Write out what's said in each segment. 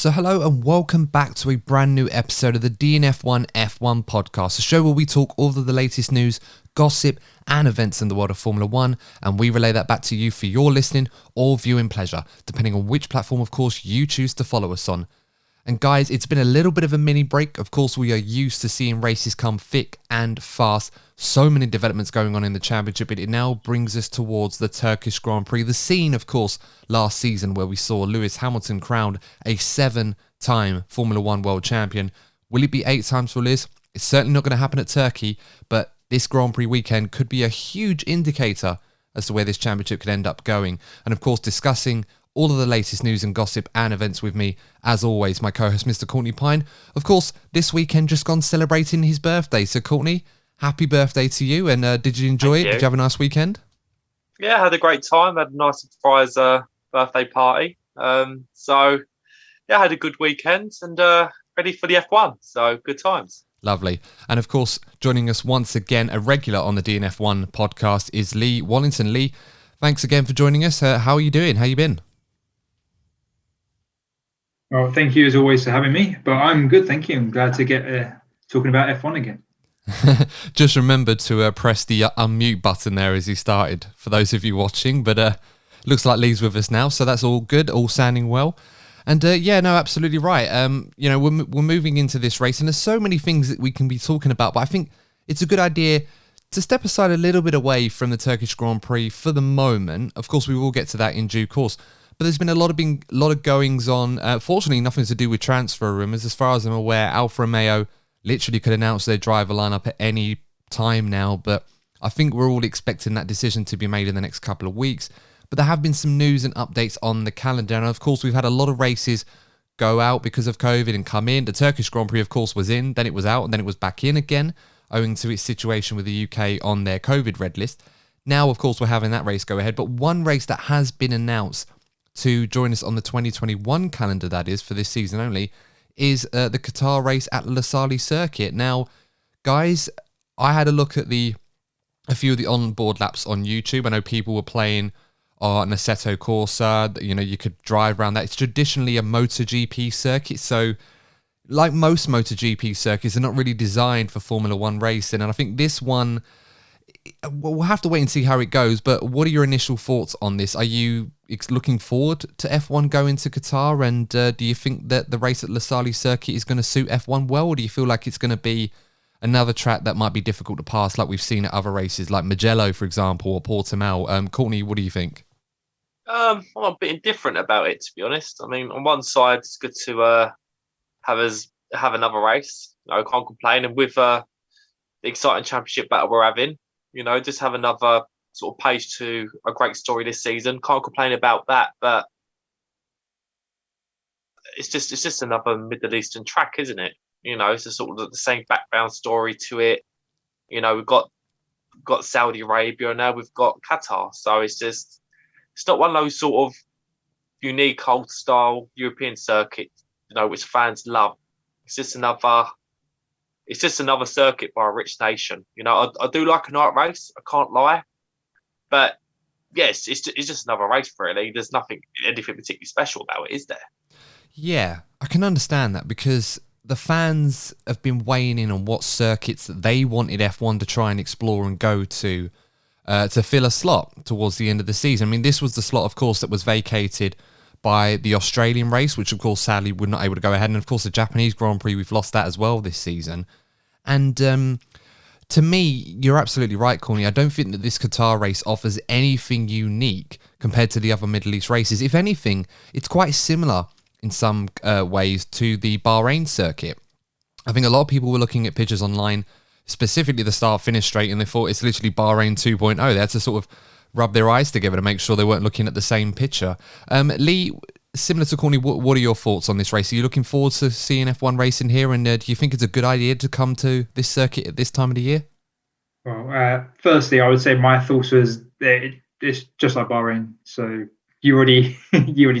So hello and welcome back to a brand new episode of the DNF1 F1 Podcast, a show where we talk all of the latest news, gossip and events in the world of Formula 1, and we relay that back to you for your listening or viewing pleasure, depending on which platform, of course, you choose to follow us on. And guys, it's been a little bit of a mini break. Of course, we are used to seeing races come thick and fast. So many developments going on in the championship, but it now brings us towards the Turkish Grand Prix. The scene, of course, last season where we saw Lewis Hamilton crowned a 7-time Formula 1 world champion. Will it be 8 times for Lewis? It's certainly not going to happen at Turkey, but this Grand Prix weekend could be a huge indicator as to where this championship could end up going. And of course, discussing all of the latest news and gossip and events with me, as always, my co-host, Mr. Courtney Pine. Of course, this weekend just gone celebrating his birthday. So, Courtney, happy birthday to you. And did you enjoy it? Did you have a nice weekend? Yeah, I had a great time. Had a nice surprise birthday party. I had a good weekend and ready for the F1. So, good times. Lovely. And of course, joining us once again, a regular on the DNF1 podcast is Lee Wallington. Lee, thanks again for joining us. How are you doing? How you been? Well, thank you as always for having me, but I'm good, thank you. I'm glad to get talking about F1 again. Just remember to press the unmute button there as he started, for those of you watching, but looks like Lee's with us now, so that's all good, all sounding well. And absolutely right. We're moving into this race, and there's so many things that we can be talking about, but I think it's a good idea to step aside a little bit away from the Turkish Grand Prix for the moment. Of course, we will get to that in due course. But there's been a lot of goings on. Fortunately, nothing to do with transfer rumours. As far as I'm aware, Alfa Romeo literally could announce their driver lineup at any time now. But I think we're all expecting that decision to be made in the next couple of weeks. But there have been some news and updates on the calendar. And of course, we've had a lot of races go out because of COVID and come in. The Turkish Grand Prix, of course, was in, then it was out, and then it was back in again, owing to its situation with the UK on their COVID red list. Now, of course, we're having that race go ahead. But one race that has been announced to join us on the 2021 calendar, that is, for this season only, is the Qatar race at Losail circuit. Now, guys, I had a look at a few of the onboard laps on YouTube. I know people were playing on Assetto Corsa. You could drive around that. It's traditionally a MotoGP circuit, so like most MotoGP circuits, they're not really designed for Formula 1 racing. And I think this one, we'll have to wait and see how it goes, but what are your initial thoughts on this? Are you looking forward to F1 going to Qatar, and do you think that the race at Losail circuit is going to suit F1 well, or do you feel like it's going to be another track that might be difficult to pass like we've seen at other races like Mugello, for example, or Portimao? Courtney, what do you think? I'm a bit indifferent about it, to be honest. I mean, on one side, it's good to have another race. I can't complain, and with the exciting championship battle we're having, just have another sort of page to a great story this season. Can't complain about that, but it's just another Middle Eastern track, isn't it? It's a sort of the same background story to it. We've got Saudi Arabia, and now we've got Qatar. So it's not one of those sort of unique old style European circuit, which fans love. It's just another circuit by a rich nation. I do like a night race. I can't lie. But yes, it's just another race, really. There's anything particularly special about it, is there? Yeah, I can understand that, because the fans have been weighing in on what circuits that they wanted F1 to try and explore and go to fill a slot towards the end of the season. I mean, this was the slot, of course, that was vacated by the Australian race, which, of course, sadly, we're not able to go ahead. And, of course, the Japanese Grand Prix, we've lost that as well this season. And to me, you're absolutely right, Courtney. I don't think that this Qatar race offers anything unique compared to the other Middle East races. If anything, it's quite similar in some ways to the Bahrain circuit. I think a lot of people were looking at pictures online, specifically the start-finish straight, and they thought it's literally Bahrain 2.0. They had to sort of rub their eyes together to make sure they weren't looking at the same picture. Lee, similar to Courtney, what are your thoughts on this race? Are you looking forward to seeing F1 racing here, and do you think it's a good idea to come to this circuit at this time of the year? Well, firstly, I would say my thoughts was that it's just like Bahrain. So you already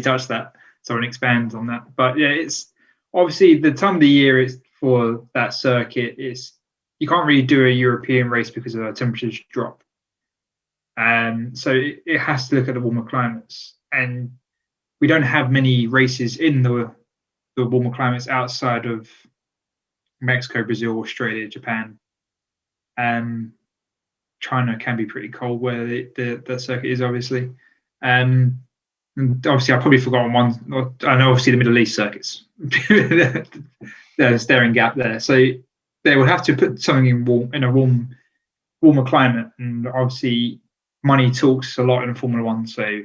touched that, so I won't expand on that. But yeah, it's obviously the time of the year is for that circuit. You can't really do a European race because of the temperatures drop. So it has to look at the warmer climates. And we don't have many races in the the warmer climates outside of Mexico, Brazil, Australia, Japan. China can be pretty cold where the circuit is, obviously. And obviously, I've probably forgotten one. I know, obviously, the Middle East circuits. There's a staring gap there. So they would have to put something in a warmer climate. And obviously, money talks a lot in Formula One. So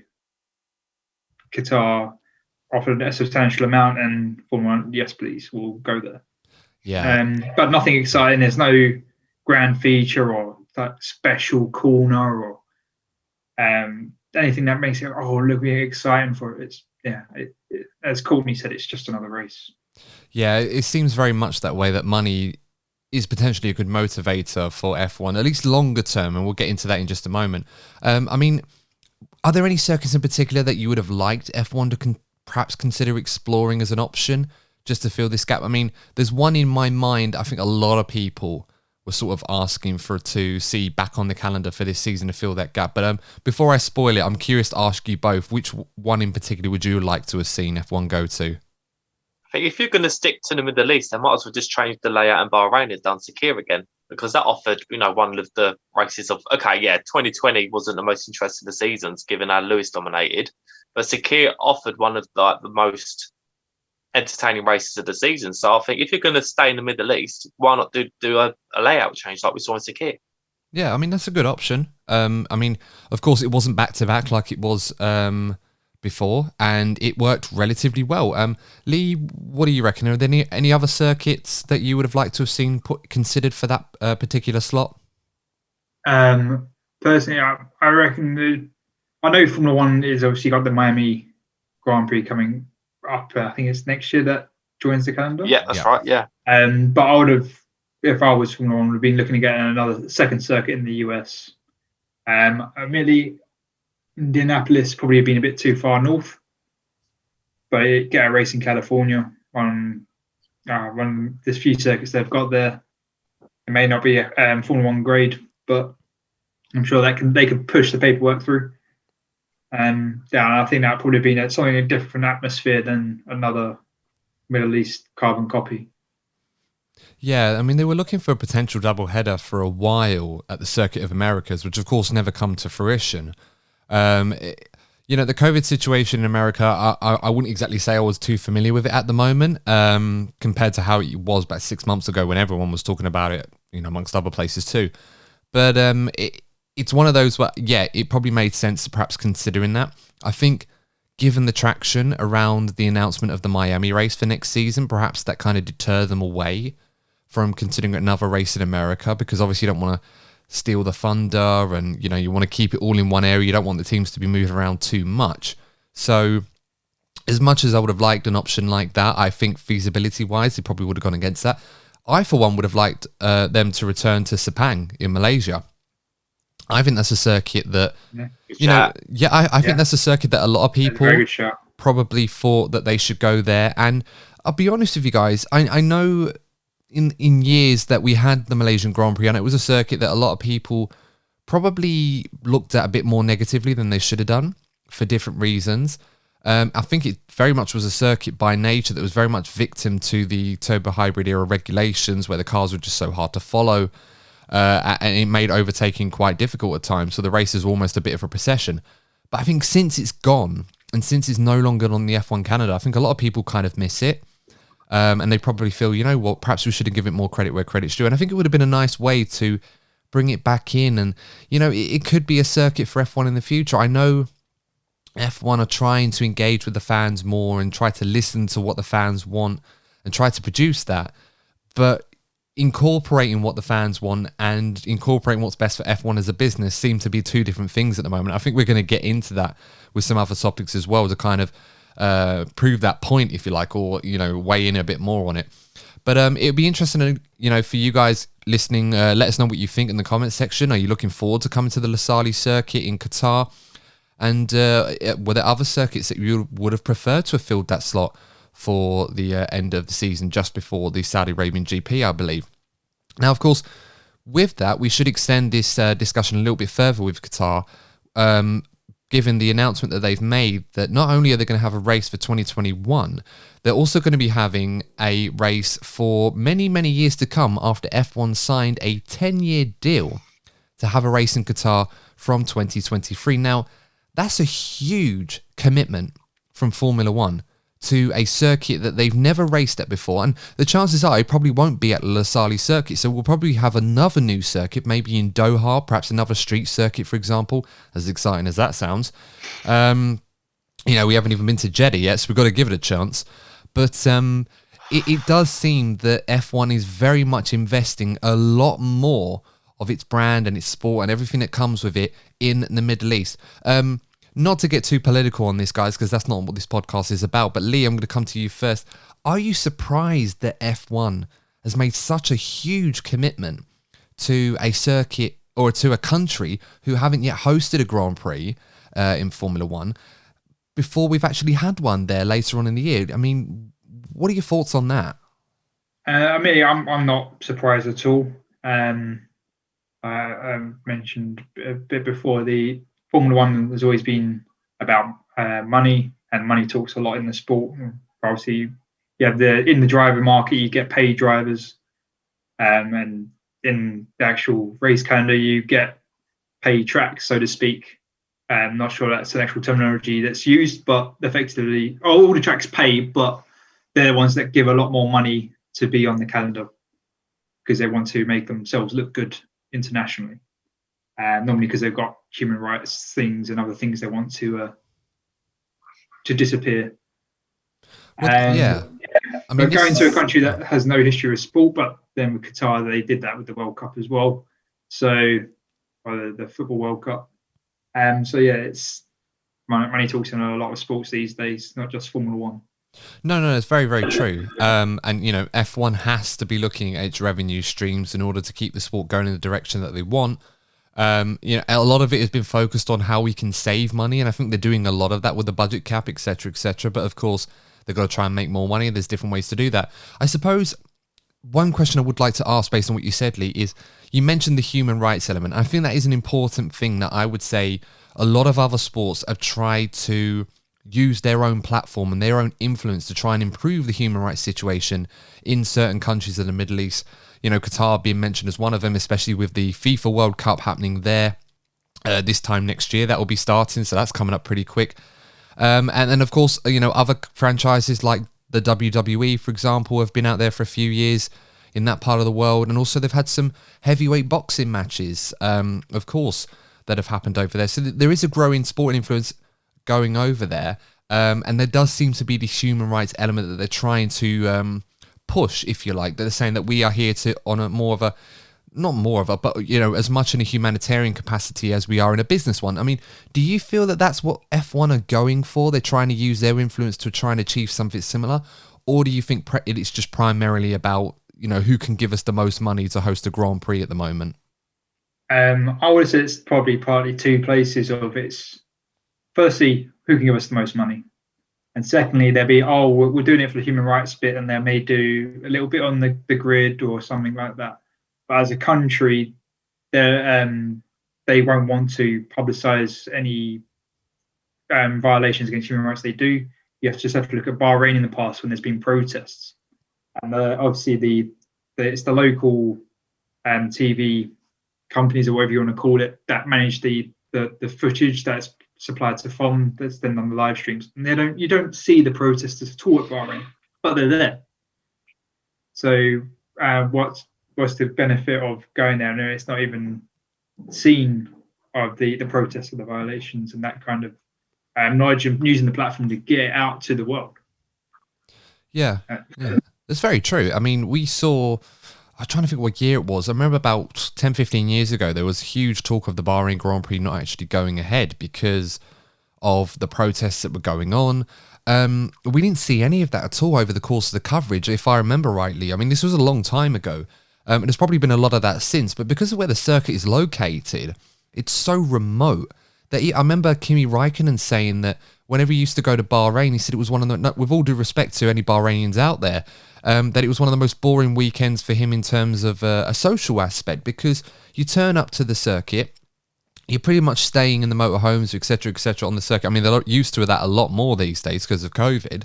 Qatar offered a substantial amount, and Formula One, yes, please, we'll go there. Yeah. But nothing exciting. There's no grand feature or that special corner or anything that makes it, oh, look, we're exciting for it. As Courtney said, it's just another race. Yeah, it seems very much that way, that money is potentially a good motivator for F1, at least longer term, and we'll get into that in just a moment. I mean, are there any circuits in particular that you would have liked F1 to perhaps consider exploring as an option, just to fill this gap? I mean, there's one in my mind I think a lot of people were sort of asking to see back on the calendar for this season to fill that gap. But before I spoil it, I'm curious to ask you both, which one in particular would you like to have seen F1 go to? I think if you're going to stick to the Middle East, they might as well just change the layout in Bahrain and done Sakir again, because that offered, one of the races of, 2020 wasn't the most interesting of the seasons, given how Lewis dominated, but Sakir offered one of the most entertaining races of the season. So I think if you're going to stay in the Middle East, why not do a layout change like we saw in Sakir? Yeah, I mean, that's a good option. I mean, of course, it wasn't back-to-back like it was before, and it worked relatively well. Lee, what do you reckon? Are there any other circuits that you would have liked to have seen considered for that particular slot? Personally, I reckon I know Formula One is obviously got the Miami Grand Prix coming up. I think it's next year that joins the calendar. Yeah, that's right. Yeah. But I would have, if I was Formula One, would have been looking to get another second circuit in the US. Admittedly, Indianapolis probably have been a bit too far north, but get a race in California on there's few circuits they've got there. It may not be a Formula One grade, but I'm sure they could push the paperwork through. I think that would probably been something a different atmosphere than another Middle East carbon copy. Yeah, I mean, they were looking for a potential doubleheader for a while at the Circuit of Americas, which of course never come to fruition. The COVID situation in America, I wouldn't exactly say I was too familiar with it at the moment, compared to how it was about 6 months ago when everyone was talking about it, amongst other places too. But it's one of those where, yeah, it probably made sense to perhaps considering that. I think given the traction around the announcement of the Miami race for next season, perhaps that kind of deter them away from considering another race in America, because obviously you don't want to steal the thunder, and you want to keep it all in one area. You don't want the teams to be moving around too much. So as much as I would have liked an option like that, I think feasibility wise they probably would have gone against that. I for one would have liked them to return to Sepang in Malaysia. I think that's a circuit that I think that's a circuit that a lot of people probably thought that they should go there. And I'll be honest with you guys, I know in years that we had the Malaysian Grand Prix, and it was a circuit that a lot of people probably looked at a bit more negatively than they should have done for different reasons. I think it very much was a circuit by nature that was very much victim to the turbo hybrid era regulations, where the cars were just so hard to follow, and it made overtaking quite difficult at times. So the race is almost a bit of a procession. But I think since it's gone, and since it's no longer on the F1 Canada, I think a lot of people kind of miss it. And they probably feel, perhaps we should have given it more credit where credit's due. And I think it would have been a nice way to bring it back in. And, it could be a circuit for F1 in the future. I know F1 are trying to engage with the fans more and try to listen to what the fans want and try to produce that. But incorporating what the fans want and incorporating what's best for F1 as a business seem to be two different things at the moment. I think we're going to get into that with some other topics as well to kind of prove that point, if you like, or weigh in a bit more on it. But it'd be interesting to, for you guys listening, let us know what you think in the comments section. Are you looking forward to coming to the Losail circuit in Qatar? And were there other circuits that you would have preferred to have filled that slot for the end of the season, just before the Saudi Arabian GP, I believe? Now, of course, with that, we should extend this discussion a little bit further with Qatar. given the announcement that they've made that not only are they going to have a race for 2021, they're also going to be having a race for many, many years to come after F1 signed a 10-year deal to have a race in Qatar from 2023. Now, that's a huge commitment from Formula One to a circuit that they've never raced at before, and the chances are it probably won't be at Losail circuit, so we'll probably have another new circuit, maybe in Doha, perhaps another street circuit, for example, as exciting as that sounds. We haven't even been to Jeddah yet, so we've got to give it a chance, but it does seem that F1 is very much investing a lot more of its brand and its sport and everything that comes with it in the Middle East. Not to get too political on this, guys, because that's not what this podcast is about. But Lee, I'm going to come to you first. Are you surprised that F1 has made such a huge commitment to a circuit or to a country who haven't yet hosted a Grand Prix in Formula One before we've actually had one there later on in the year? I mean, what are your thoughts on that? I'm not surprised at all. I mentioned a bit before, the Formula One has always been about money, and money talks a lot in the sport. Obviously, in the driver market, you get paid drivers, and in the actual race calendar, you get paid tracks, so to speak. I'm not sure that's an actual terminology that's used, but effectively, all the tracks pay, but they're the ones that give a lot more money to be on the calendar because they want to make themselves look good internationally. Normally because they've got human rights things and other things they want to disappear. Well, I mean, going to a country that has no history with sport, but then with Qatar, they did that with the World Cup as well. So, or the Football World Cup. It's money talks in a lot of sports these days, not just Formula One. No, it's very, very true. And F1 has to be looking at its revenue streams in order to keep the sport going in the direction that they want. A lot of it has been focused on how we can save money, and I think they're doing a lot of that with the budget cap, etc., etc. But of course, they've got to try and make more money, and there's different ways to do that. I suppose one question I would like to ask, based on what you said, Lee, is you mentioned the human rights element. I think that is an important thing that I would say a lot of other sports have tried to use their own platform and their own influence to try and improve the human rights situation in certain countries in the Middle East. Qatar being mentioned as one of them, especially with the FIFA World Cup happening there this time next year. That will be starting, so that's coming up pretty quick. And then, of course, other franchises like the WWE, for example, have been out there for a few years in that part of the world. And also they've had some heavyweight boxing matches, of course, that have happened over there. So there is a growing sport influence going over there. And there does seem to be this human rights element that they're trying to push, if you like. They're saying that we are here to on but as much in a humanitarian capacity as we are in a business one. I mean, do you feel that that's what F1 are going for? They're trying to use their influence to try and achieve something similar? Or do you think it's just primarily about, who can give us the most money to host a Grand Prix at the moment? I would say it's probably partly two places of it's, firstly, who can give us the most money? And secondly, they'll be, we're doing it for the human rights bit, and they may do a little bit on the grid or something like that. But as a country, they won't want to publicise any violations against human rights. They do. You just have to look at Bahrain in the past when there's been protests. And obviously, it's the local TV companies or whatever you want to call it that manage the footage that's supplied to FOM that's then on the live streams, and you don't see the protesters at all at Bahrain, but they're there. So what's the benefit of going there? No, it's not even seen of the protests or the violations and that kind of knowledge, and using the platform to get it out to the world. Yeah, that's very true. I mean, I'm trying to think what year it was. I remember about 10, 15 years ago, there was huge talk of the Bahrain Grand Prix not actually going ahead because of the protests that were going on. We didn't see any of that at all over the course of the coverage, if I remember rightly. I mean, this was a long time ago. And there's probably been a lot of that since, but because of where the circuit is located, it's so remote that I remember Kimi Räikkönen saying that whenever he used to go to Bahrain, he said it was one of the, with all due respect to any Bahrainians out there, that it was one of the most boring weekends for him in terms of a social aspect, because you turn up to the circuit, you're pretty much staying in the motorhomes, etc., on the circuit. I mean, they're used to that a lot more these days because of COVID.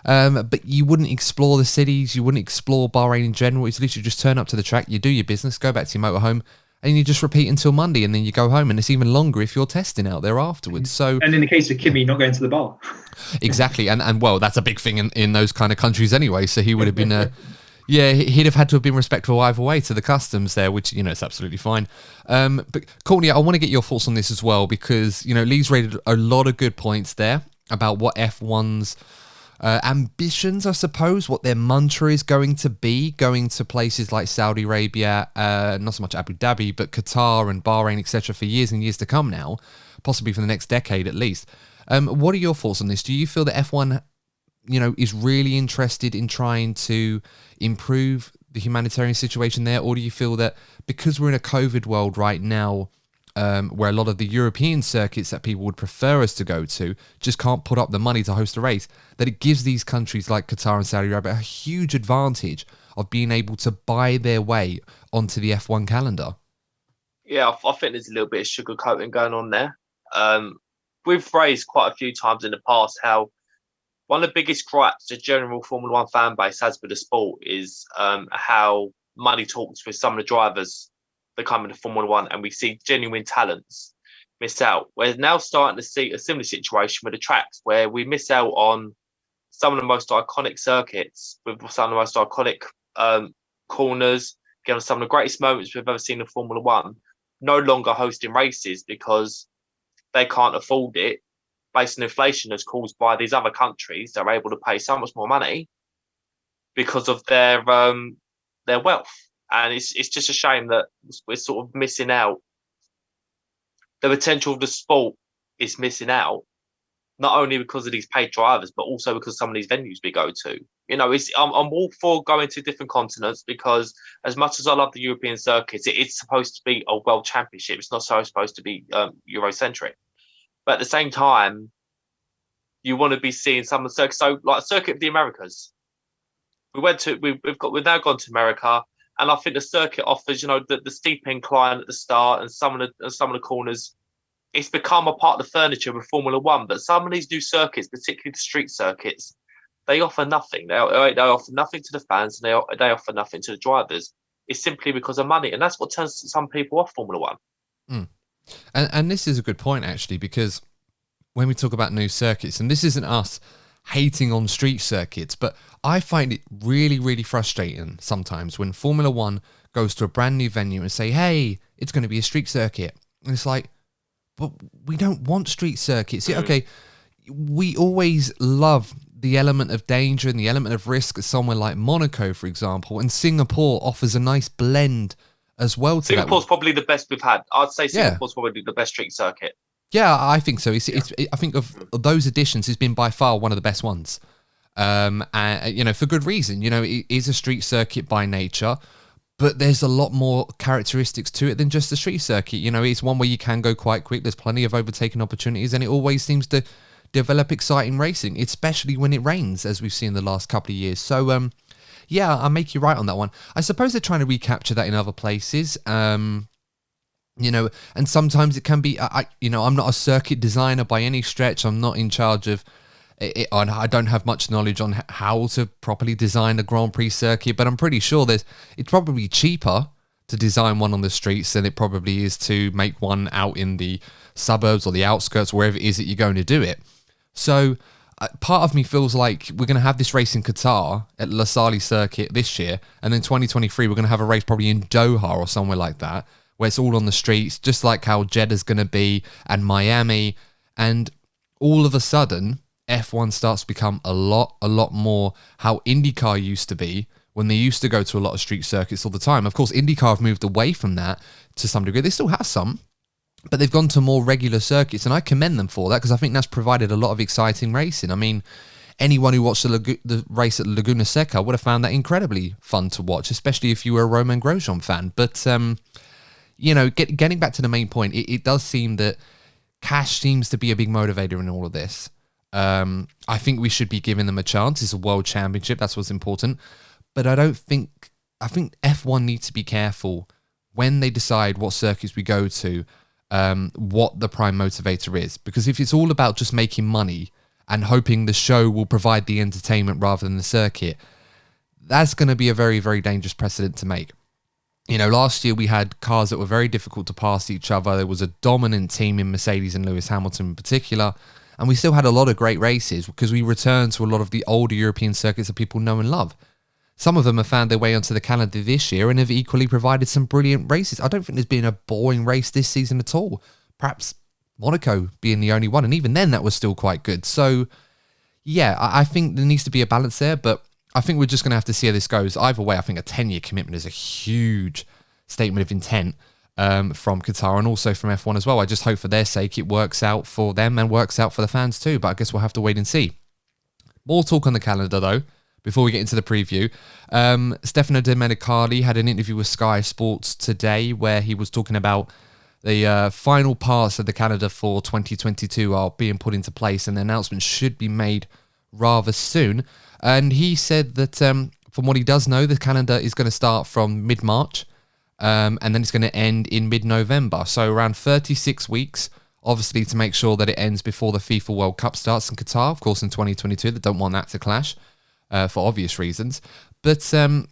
But you wouldn't explore the cities, you wouldn't explore Bahrain in general. It's literally just turn up to the track, you do your business, go back to your motorhome, and you just repeat until Monday, and then you go home. And it's even longer if you're testing out there afterwards. So, and in the case of Kimi, not going to the bar. Exactly, and well, that's a big thing in those kind of countries anyway. So he would have been, he'd have had to have been respectful either way to the customs there, which it's absolutely fine. But Courtney, I want to get your thoughts on this as well because Lee's rated a lot of good points there about what F1's ambitions, I suppose, what their mantra is going to be, going to places like Saudi Arabia, not so much Abu Dhabi, but Qatar and Bahrain, etc., for years and years to come now, possibly for the next decade at least. What are your thoughts on this? Do you feel that F1, is really interested in trying to improve the humanitarian situation there, or do you feel that because we're in a COVID world right now, where a lot of the European circuits that people would prefer us to go to just can't put up the money to host a race, that it gives these countries like Qatar and Saudi Arabia a huge advantage of being able to buy their way onto the F1 calendar? Yeah, I think there's a little bit of sugarcoating going on there. We've raised quite a few times in the past how one of the biggest gripes the general Formula One fan base has with the sport is how money talks with some of the drivers that come into Formula One, and we see genuine talents miss out. We're now starting to see a similar situation with the tracks where we miss out on some of the most iconic circuits with some of the most iconic corners, getting some of the greatest moments we've ever seen in Formula One, no longer hosting races because they can't afford it based on inflation that's caused by these other countries that are able to pay so much more money because of their wealth. And it's just a shame that we're sort of missing out. The potential of the sport is missing out, not only because of these paid drivers, but also because some of these venues we go to. I'm all for going to different continents because as much as I love the European circuits, it's supposed to be a world championship. It's not supposed to be Eurocentric. But at the same time, you want to be seeing some of the circuits. So, like Circuit of the Americas, we've now gone to America. And I think the circuit offers, the steep incline at the start and some of the corners. It's become a part of the furniture with Formula One. But some of these new circuits, particularly the street circuits, they offer nothing. They offer nothing to the fans, and they offer nothing to the drivers. It's simply because of money, and that's what turns some people off Formula One. Mm. And this is a good point actually, because when we talk about new circuits, and this isn't us hating on street circuits, but I find it really, really frustrating sometimes when Formula One goes to a brand new venue and say, hey, it's going to be a street circuit. And it's like, but we don't want street circuits. Yeah, okay, we always love the element of danger and the element of risk at somewhere like Monaco, for example, and Singapore offers a nice blend as well to Singapore's probably the best we've had. I'd say Singapore's Yeah. probably the best street circuit. Yeah, I think so. I think of those editions, it's been by far one of the best ones. And, for good reason. It is a street circuit by nature, but there's a lot more characteristics to it than just the street circuit. It's one where you can go quite quick. There's plenty of overtaking opportunities, and it always seems to develop exciting racing, especially when it rains, as we've seen the last couple of years. So, yeah, I'll make you right on that one. I suppose they're trying to recapture that in other places. And sometimes it can be, I'm not a circuit designer by any stretch. I'm not in charge of it. I don't have much knowledge on how to properly design a Grand Prix circuit, but I'm pretty sure it's probably cheaper to design one on the streets than it probably is to make one out in the suburbs or the outskirts, wherever it is that you're going to do it. So part of me feels like we're going to have this race in Qatar at La Salle circuit this year, and then 2023 we're going to have a race probably in Doha or somewhere like that, where it's all on the streets, just like how Jeddah's going to be and Miami. And all of a sudden, F1 starts to become a lot more how IndyCar used to be when they used to go to a lot of street circuits all the time. Of course, IndyCar have moved away from that to some degree. They still have some, but they've gone to more regular circuits, and I commend them for that because I think that's provided a lot of exciting racing. I mean, anyone who watched the race at Laguna Seca would have found that incredibly fun to watch, especially if you were a Romain Grosjean fan. But getting back to the main point, it does seem that cash seems to be a big motivator in all of this. I think we should be giving them a chance. It's a world championship. That's what's important. But I think F1 needs to be careful when they decide what circuits we go to what the prime motivator is. Because if it's all about just making money and hoping the show will provide the entertainment rather than the circuit, that's going to be a very, very dangerous precedent to make. Last year we had cars that were very difficult to pass each other. There was a dominant team in Mercedes and Lewis Hamilton in particular. And we still had a lot of great races because we returned to a lot of the older European circuits that people know and love. Some of them have found their way onto the calendar this year and have equally provided some brilliant races. I don't think there's been a boring race this season at all. Perhaps Monaco being the only one. And even then, that was still quite good. So, yeah, I think there needs to be a balance there. But I think we're just going to have to see how this goes. Either way, I think a 10-year commitment is a huge statement of intent from Qatar and also from F1 as well. I just hope for their sake it works out for them and works out for the fans too. But I guess we'll have to wait and see. More talk on the calendar, though, before we get into the preview. Stefano Domenicali had an interview with Sky Sports today where he was talking about the final parts of the calendar for 2022 are being put into place and the announcement should be made rather soon. And he said that from what he does know, the calendar is going to start from mid-March and then it's going to end in mid-November. So around 36 weeks, obviously to make sure that it ends before the FIFA World Cup starts in Qatar, of course, in 2022. They don't want that to clash for obvious reasons. But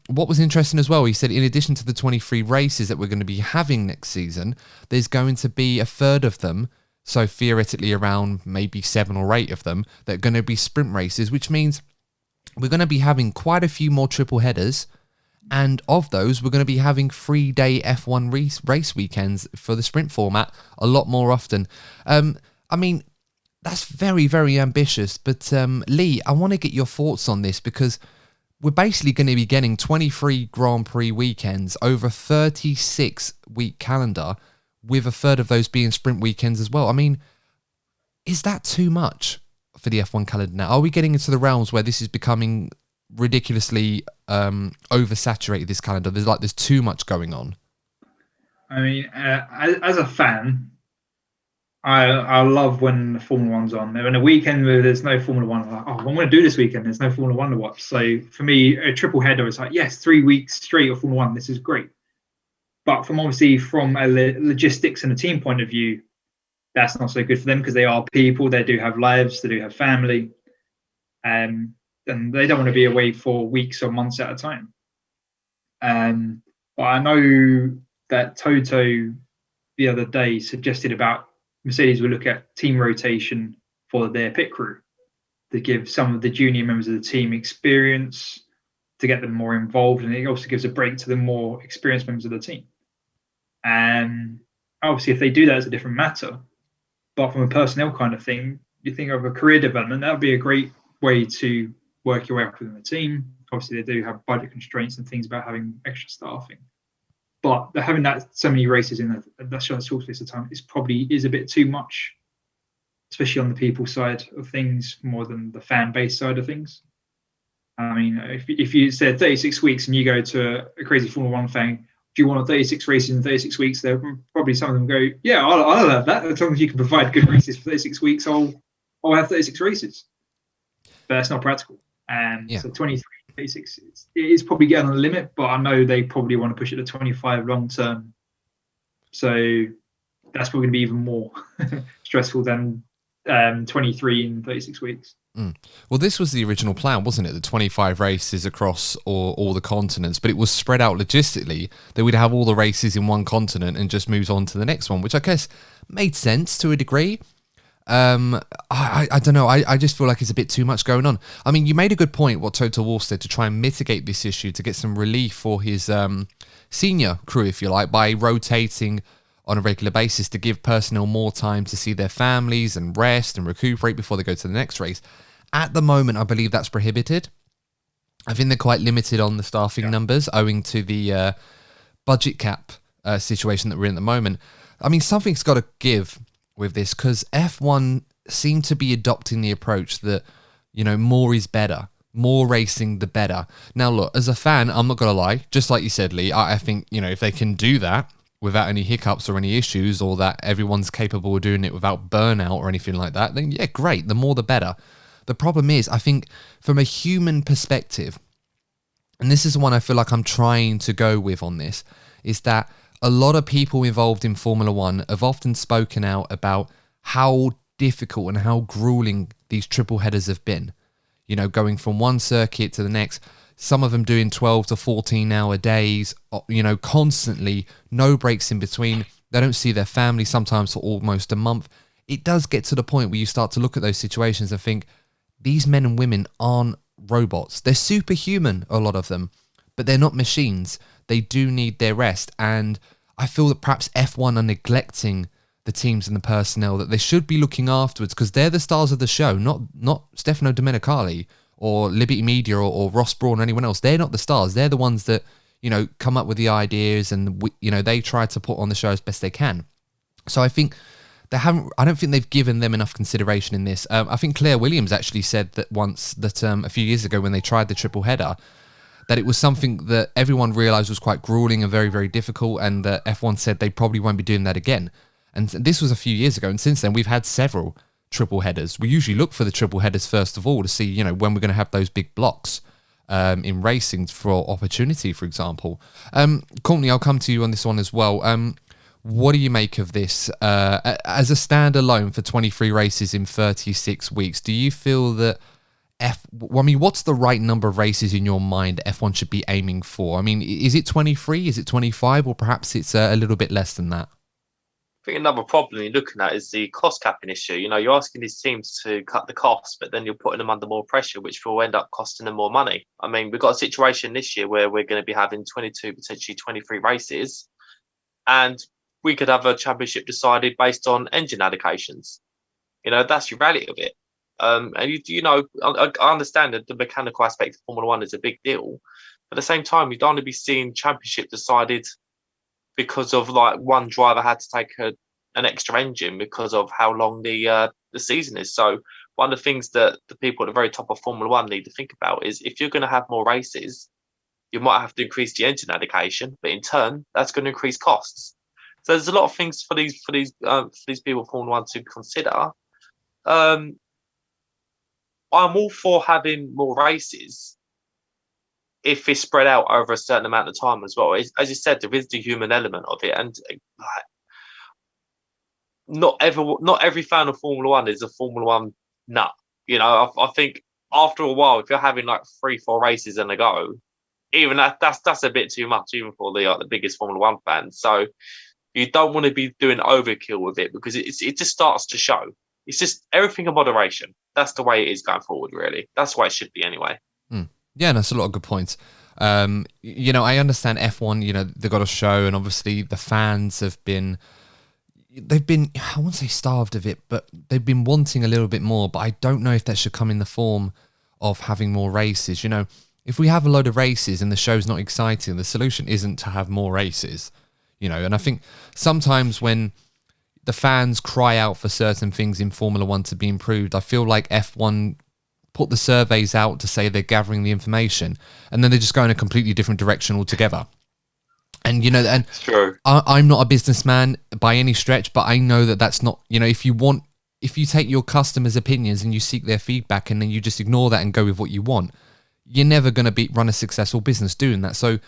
what was interesting as well, he said in addition to the 23 races that we're going to be having next season, there's going to be a third of them, so theoretically around maybe 7 or 8 of them, that are going to be sprint races, which means we're going to be having quite a few more triple headers. And of those, we're going to be having 3-day F1 race weekends for the sprint format a lot more often. I mean, that's very, very ambitious. But Lee, I want to get your thoughts on this because we're basically going to be getting 23 Grand Prix weekends over a 36-week calendar with a third of those being sprint weekends as well. I mean, is that too much for the F1 calendar now? Are we getting into the realms where this is becoming ridiculously oversaturated, this calendar? There's too much going on. I mean, as a fan, I love when the Formula One's on. When a weekend where there's no Formula One, I'm like, oh, I'm going to do this weekend. There's no Formula One to watch. So for me, a triple header is like, yes, 3 weeks straight of Formula One. This is great. But from a logistics and a team point of view, that's not so good for them because they are people. They do have lives. They do have family. And they don't want to be away for weeks or months at a time. But I know that Toto the other day suggested about Mercedes will look at team rotation for their pit crew to give some of the junior members of the team experience, to get them more involved, and it also gives a break to the more experienced members of the team. And obviously, if they do that, it's a different matter. But from a personnel kind of thing, you think of a career development, that would be a great way to work your way up within the team. Obviously, they do have budget constraints and things about having extra staffing. But having that so many races in that short space of time is a bit too much, especially on the people side of things more than the fan base side of things. I mean, if you said 36 weeks and you go to a crazy Formula One fan, do you want 36 races in 36 weeks? There probably some of them go, yeah, I'll have that. As long as you can provide good races for 36 weeks, I'll have 36 races. But that's not practical. And so 23, 36, it is probably getting on the limit, but I know they probably want to push it to 25 long term. So that's probably going to be even more stressful than 23 in 36 weeks. Well, this was the original plan, wasn't it? The 25 races across all the continents, but it was spread out logistically that we'd have all the races in one continent and just moves on to the next one, which I guess made sense to a degree. I don't know. I just feel like it's a bit too much going on. I mean, you made a good point, what Toto Wolff said, to try and mitigate this issue, to get some relief for his senior crew, if you like, by rotating on a regular basis to give personnel more time to see their families and rest and recuperate before they go to the next race. At the moment, I believe that's prohibited. I think they're quite limited on the staffing numbers owing to the budget cap situation that we're in at the moment. I mean, something's got to give with this because F1 seem to be adopting the approach that, more is better. More racing, the better. Now, look, as a fan, I'm not going to lie. Just like you said, Lee, I think, if they can do that without any hiccups or any issues, or that everyone's capable of doing it without burnout or anything like that, then yeah, great. The more, the better. The problem is, I think, from a human perspective, and this is the one I feel like I'm trying to go with on this, is that a lot of people involved in Formula One have often spoken out about how difficult and how grueling these triple headers have been. You know, going from one circuit to the next, some of them doing 12 to 14 hour days, you know, constantly, no breaks in between. They don't see their family sometimes for almost a month. It does get to the point where you start to look at those situations and think, these men and women aren't robots. They're superhuman, a lot of them, but they're not machines. They do need their rest. And I feel that perhaps F1 are neglecting the teams and the personnel that they should be looking afterwards, because they're the stars of the show, not Stefano Domenicali or Liberty Media or Ross Brawn or anyone else. They're not the stars. They're the ones that, you know, come up with the ideas and, you know, they try to put on the show as best they can. So I think I don't think they've given them enough consideration in this. I think Claire Williams actually said that once that a few years ago when they tried the triple header, that it was something that everyone realised was quite grueling and very, very difficult, and that F1 said they probably won't be doing that again. And this was a few years ago, and since then we've had several triple headers. We usually look for the triple headers first of all to see, you know, when we're going to have those big blocks in racing for opportunity, for example. Courtney, I'll come to you on this one as well. What do you make of this as a standalone for 23 races in 36 weeks? Do you feel that what's the right number of races in your mind F1 should be aiming for? I mean, is it 23? Is it 25? Or perhaps it's a little bit less than that? I think another problem you're looking at is the cost capping issue. You know, you're asking these teams to cut the costs, but then you're putting them under more pressure, which will end up costing them more money. I mean, we've got a situation this year where we're going to be having 22, potentially 23 races, and we could have a championship decided based on engine allocations. You know, that's the reality of it. And you know, I understand that the mechanical aspect of Formula One is a big deal. But at the same time, you don't want to be seeing championship decided because of like one driver had to take an extra engine because of how long the season is. So one of the things that the people at the very top of Formula One need to think about is if you're going to have more races, you might have to increase the engine allocation, but in turn, that's going to increase costs. So there's a lot of things for these people of Formula One to consider. I'm all for having more races if it's spread out over a certain amount of time as well. As you said, there is the human element of it, and not every fan of Formula One is a Formula One nut. You know, I think after a while, if you're having like 3-4 races in a go, even that's a bit too much, even for the biggest Formula One fans. So you don't want to be doing overkill with it because it just starts to show. It's just everything in moderation. That's the way it is going forward, really. That's the way it should be anyway. Yeah, that's a lot of good points. You know, I understand F1, you know, they've got a show, and obviously the fans they've been, I won't say starved of it, but they've been wanting a little bit more, but I don't know if that should come in the form of having more races. You know, if we have a load of races and the show's not exciting, the solution isn't to have more races, you know, and I think sometimes when the fans cry out for certain things in Formula One to be improved, I feel like F1 put the surveys out to say they're gathering the information, and then they just go in a completely different direction altogether. And, you know, and True. I'm not a businessman by any stretch, but I know that that's not, you know, if you take your customers' opinions and you seek their feedback and then you just ignore that and go with what you want, you're never going to run a successful business doing that. So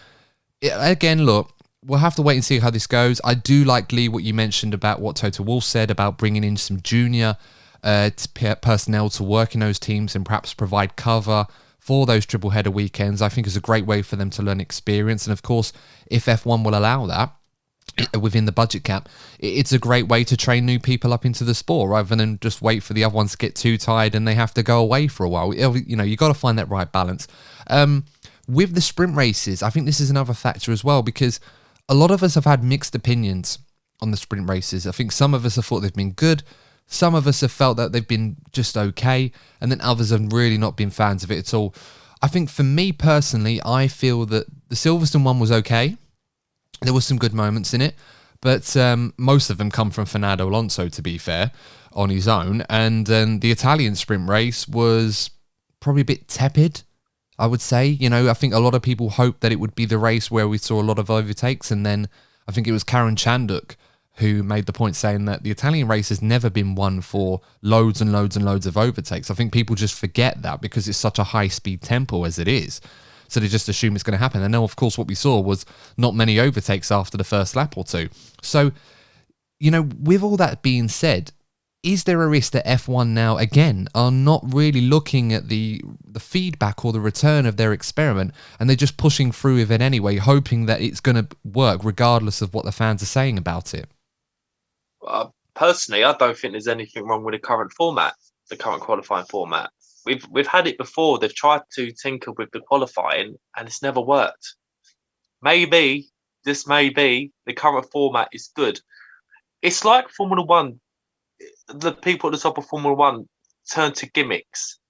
again, look, we'll have to wait and see how this goes. I do like, Lee, what you mentioned about what Toto Wolff said about bringing in some junior personnel to work in those teams and perhaps provide cover for those triple header weekends. I think is a great way for them to learn experience. And of course, if F1 will allow that within the budget cap, it's a great way to train new people up into the sport rather than just wait for the other ones to get too tired and they have to go away for a while. You know, you got to find that right balance. With the sprint races, I think this is another factor as well, because a lot of us have had mixed opinions on the sprint races. I think some of us have thought they've been good. Some of us have felt that they've been just okay, and then others have really not been fans of it at all. I think for me personally, I feel that the Silverstone one was okay. There were some good moments in it, but most of them come from Fernando Alonso, to be fair, on his own. And the Italian sprint race was probably a bit tepid, I would say. You know, I think a lot of people hoped that it would be the race where we saw a lot of overtakes, and then I think it was Karen Chanduk who made the point saying that the Italian race has never been won for loads and loads and loads of overtakes. I think people just forget that because it's such a high-speed tempo as it is. so they just assume it's going to happen. And now, of course, what we saw was not many overtakes after the first lap or two. So, with all that being said, is there a risk that F1 now, again, are not really looking at the feedback or the return of their experiment, and they're just pushing through with it anyway, hoping that it's going to work regardless of what the fans are saying about it? Personally, I don't think there's anything wrong with the current format, the current qualifying format. We've had it before. They've tried to tinker with the qualifying, and it's never worked. Maybe, this may be, the current format is good. It's like Formula One. The people at the top of Formula One turn to gimmicks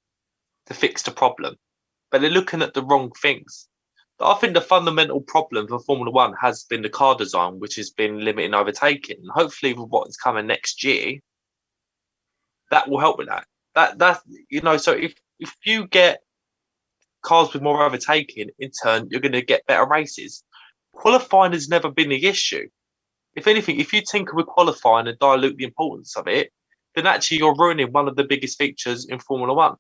to fix the problem, but they're looking at the wrong things. I think the fundamental problem for Formula One has been the car design, which has been limiting overtaking. And hopefully, with what's coming next year, that will help with that. So if you get cars with more overtaking, in turn, you're going to get better races. Qualifying has never been the issue. If anything, if you tinker with qualifying and dilute the importance of it, then actually you're ruining one of the biggest features in Formula One.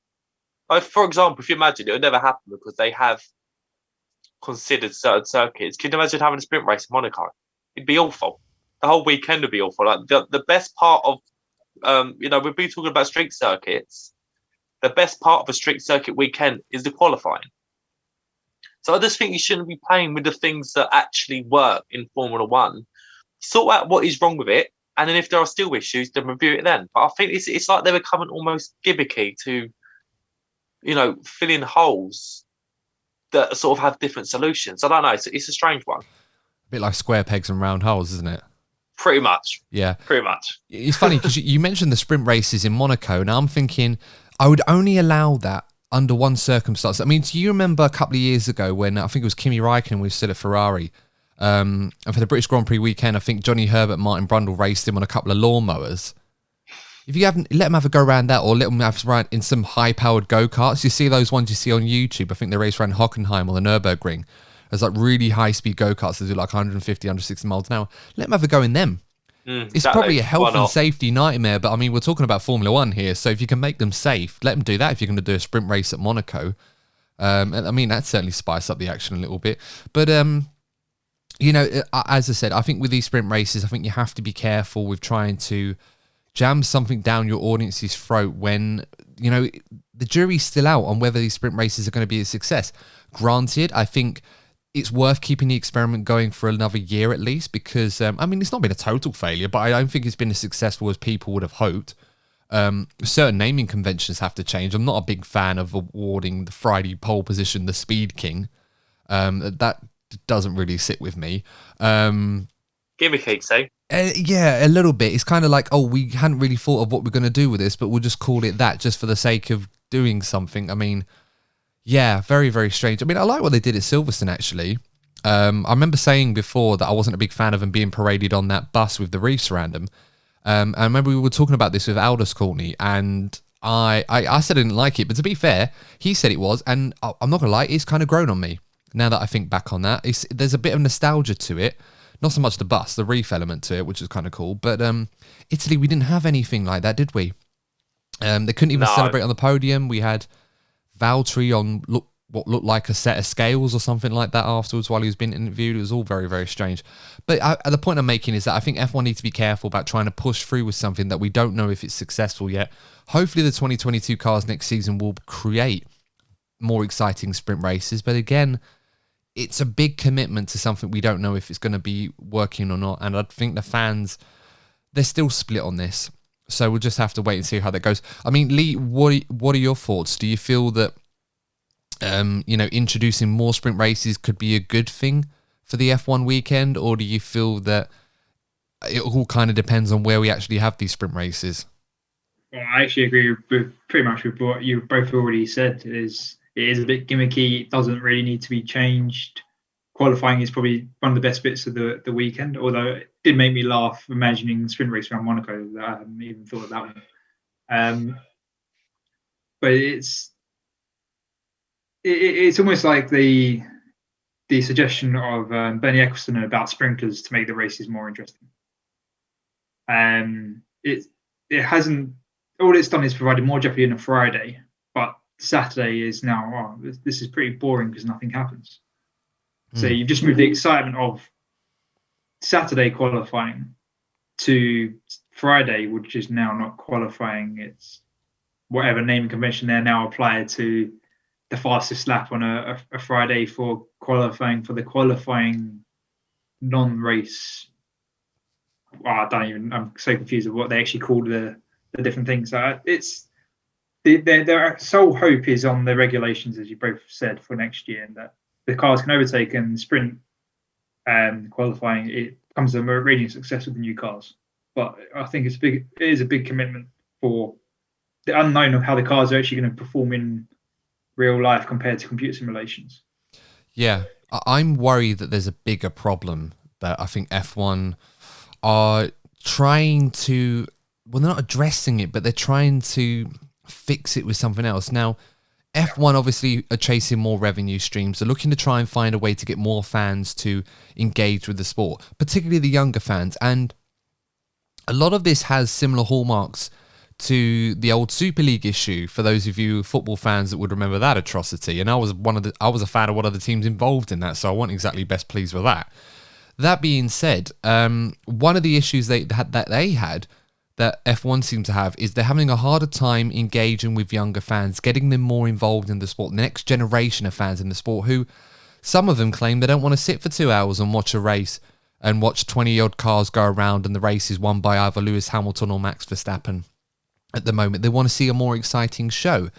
Like, for example, if you imagine it would never happen because they have considered certain circuits. Can you imagine having a sprint race in Monaco? It'd be awful. The whole weekend would be awful. Like the best part of, we've been talking about street circuits. The best part of a street circuit weekend is the qualifying. So I just think you shouldn't be playing with the things that actually work in Formula One. Sort out what is wrong with it, and then if there are still issues, then review it then. But I think it's like they're becoming almost gimmicky to, fill in holes that sort of have different solutions. I don't know. It's a strange one. A bit like square pegs and round holes, isn't it? Pretty much. Yeah. Pretty much. It's funny because you mentioned the sprint races in Monaco. Now I'm thinking I would only allow that under one circumstance. I mean, do you remember a couple of years ago when I think it was Kimi Räikkönen was still at Ferrari? And for the British Grand Prix weekend, I think Johnny Herbert, Martin Brundle raced him on a couple of lawnmowers. If you haven't, let them have a go around that, or let them have ride in some high-powered go-karts. You see those ones you see on YouTube. I think they race around Hockenheim or the Nürburgring. There's like really high-speed go-karts that do like 150, 160 miles an hour. Let them have a go in them. It's probably a health and safety nightmare, but I mean, we're talking about Formula One here, so if you can make them safe, let them do that if you're going to do a sprint race at Monaco. And I mean, that certainly spice up the action a little bit. But as I said, I think with these sprint races, I think you have to be careful with trying to jam something down your audience's throat when, the jury's still out on whether these sprint races are going to be a success. Granted, I think it's worth keeping the experiment going for another year at least because, it's not been a total failure, but I don't think it's been as successful as people would have hoped. Certain naming conventions have to change. I'm not a big fan of awarding the Friday pole position the Speed King. That doesn't really sit with me. Gimmicky, say? Yeah, a little bit. It's kind of like, we hadn't really thought of what we're going to do with this, but we'll just call it that just for the sake of doing something. I mean, yeah, very, very strange. I mean, I like what they did at Silverstone, actually. I remember saying before that I wasn't a big fan of them being paraded on that bus with the reefs around them. I remember we were talking about this with Aldous Courtney, and I said I didn't like it, but to be fair, he said it was, and I'm not going to lie, it's kind of grown on me. Now that I think back on that, there's a bit of nostalgia to it. Not so much the bus, the reef element to it, which is kind of cool. But Italy, we didn't have anything like that, did we? They couldn't even celebrate on the podium. We had Valtteri on what looked like a set of scales or something like that afterwards while he was being interviewed. It was all very, very strange. But the point I'm making is that I think F1 needs to be careful about trying to push through with something that we don't know if it's successful yet. Hopefully the 2022 cars next season will create more exciting sprint races. But again, it's a big commitment to something we don't know if it's going to be working or not. And I think the fans, they're still split on this. So we'll just have to wait and see how that goes. I mean, Lee, what are your thoughts? Do you feel that, introducing more sprint races could be a good thing for the F1 weekend? Or do you feel that it all kind of depends on where we actually have these sprint races? Well, I actually agree with pretty much with what you both already said. It is a bit gimmicky. It doesn't really need to be changed. Qualifying is probably one of the best bits of the weekend, although it did make me laugh imagining the sprint race around Monaco. I hadn't even thought of that one. But it's almost like the suggestion of Bernie Ecclestone about sprinklers to make the races more interesting. It hasn't. All it's done is provided more jeopardy on a Friday, but Saturday is now, this is pretty boring because nothing happens. So you've just moved the excitement of Saturday qualifying to Friday, which is now not qualifying. It's whatever naming convention they're now applied to the fastest lap on a Friday for qualifying for the qualifying non-race. I'm so confused of what they actually call the different things. It's their sole hope is on the regulations, as you both said, for next year, and that the cars can overtake and sprint qualifying. It becomes a raging success with the new cars. But I think it is a big commitment for the unknown of how the cars are actually going to perform in real life compared to computer simulations. Yeah, I'm worried that there's a bigger problem that I think F1 are trying to, well, they're not addressing it, but they're trying to fix it with something else. Now, F1 obviously are chasing more revenue streams. They're looking to try and find a way to get more fans to engage with the sport, particularly the younger fans. And a lot of this has similar hallmarks to the old Super League issue, for those of you football fans that would remember that atrocity. And I was a fan of one of the teams involved in that, so I wasn't exactly best pleased with that. That being said, one of the issues they had that F1 seem to have is they're having a harder time engaging with younger fans, getting them more involved in the sport. The next generation of fans in the sport, who some of them claim they don't want to sit for 2 hours and watch a race and watch 20-odd cars go around and the race is won by either Lewis Hamilton or Max Verstappen. At the moment, they want to see a more exciting show.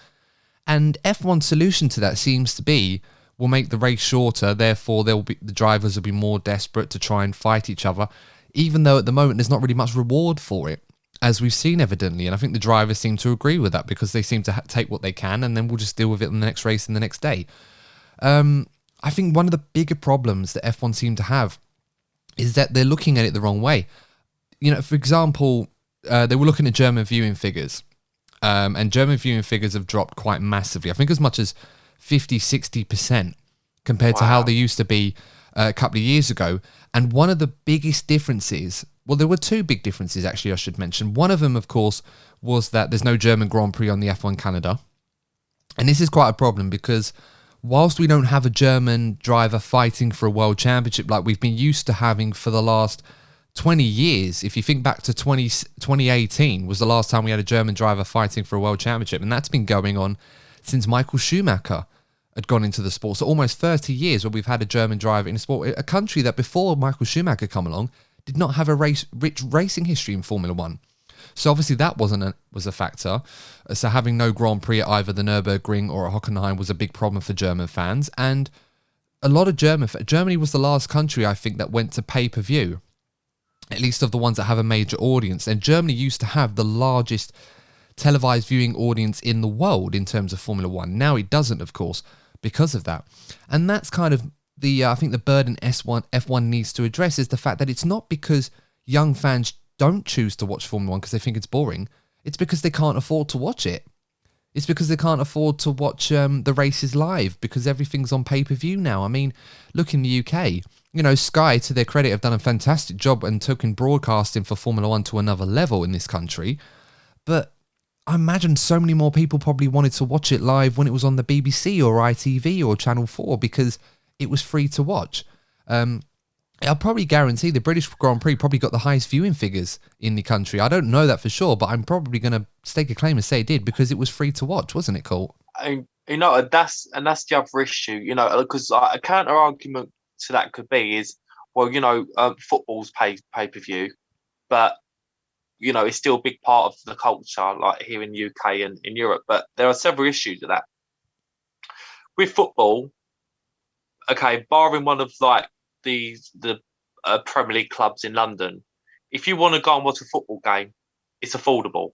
And F1's solution to that seems to be, we'll make the race shorter, therefore the drivers will be more desperate to try and fight each other, even though at the moment there's not really much reward for it, as we've seen evidently. And I think the drivers seem to agree with that, because they seem to take what they can and then we'll just deal with it in the next race and the next day. I think one of the bigger problems that F1 seem to have is that they're looking at it the wrong way. You know, for example, they were looking at German viewing figures, and German viewing figures have dropped quite massively. I think as much as 50-60% compared to how they used to be a couple of years ago. And one of the biggest differences, well, there were two big differences actually I should mention. One of them, of course, was that there's no German Grand Prix on the F1 Canada. And this is quite a problem, because whilst we don't have a German driver fighting for a world championship like we've been used to having for the last 20 years, if you think back to 2018 was the last time we had a German driver fighting for a world championship, and that's been going on since Michael Schumacher had gone into the sport. So almost 30 years where we've had a German driver in the sport, a country that before Michael Schumacher come along did not have a rich racing history in Formula One. So obviously that was a factor. So having no Grand Prix at either the Nürburgring or at Hockenheim was a big problem for German fans. And a lot of Germany was the last country, I think, that went to pay-per-view, at least of the ones that have a major audience. And Germany used to have the largest televised viewing audience in the world in terms of Formula One. Now it doesn't, of course, because of that. And that's kind of I think the burden F1 needs to address, is the fact that it's not because young fans don't choose to watch Formula One because they think it's boring. It's because they can't afford to watch it. It's because they can't afford to watch the races live, because everything's on pay-per-view now. I mean, look in the UK, you know, Sky, to their credit, have done a fantastic job and taken broadcasting for Formula One to another level in this country. But I imagine so many more people probably wanted to watch it live when it was on the BBC or ITV or Channel 4, because it was free to watch. I'll probably guarantee the British Grand Prix probably got the highest viewing figures in the country. I don't know that for sure, but I'm probably going to stake a claim and say it did, because it was free to watch, wasn't it, Colt? You know, that's the other issue. You know, because a counter argument to that could be is, well, you know, football's pay-per-view, but you know, it's still a big part of the culture, like here in the UK and in Europe. But there are several issues with that. With football, okay, barring one of like the Premier League clubs in London, if you want to go and watch a football game, it's affordable.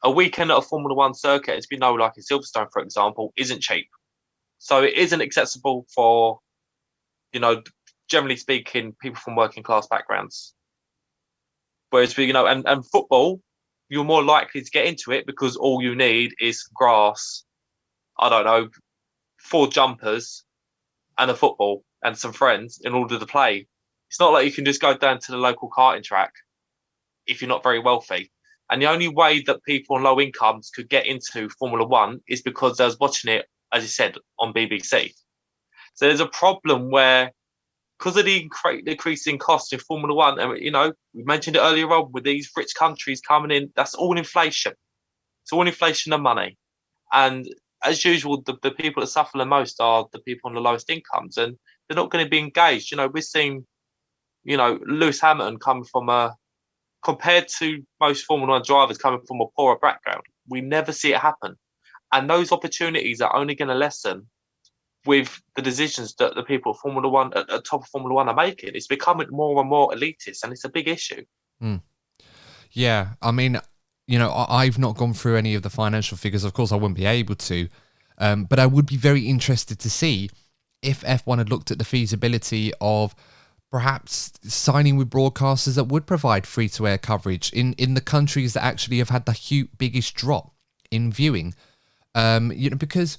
A weekend at a Formula One circuit, as we know, like in Silverstone, for example, isn't cheap. So it isn't accessible for, you know, generally speaking, people from working class backgrounds. Whereas, you know, and football, you're more likely to get into it because all you need is grass, I don't know, 4 jumpers and a football and some friends in order to play. It's not like you can just go down to the local karting track if you're not very wealthy. And the only way that people on low incomes could get into Formula One is because they was watching it, as you said, on BBC. So there's a problem where, because of the increasing cost in Formula One, and we mentioned it earlier on with these rich countries coming in, that's all inflation. It's all inflation of money. And as usual, the people that suffer the most are the people on the lowest incomes, and they're not going to be engaged. We've seen, Lewis Hamilton coming from compared to most Formula One drivers coming from a poorer background. We never see it happen. And those opportunities are only going to lessen with the decisions that the people at Formula One, at the top of Formula One, are making. It's becoming more and more elitist, and it's a big issue. Yeah, I mean, I've not gone through any of the financial figures. Of course, I wouldn't be able to, but I would be very interested to see if F1 had looked at the feasibility of perhaps signing with broadcasters that would provide free-to-air coverage in the countries that actually have had the biggest drop in viewing. Because,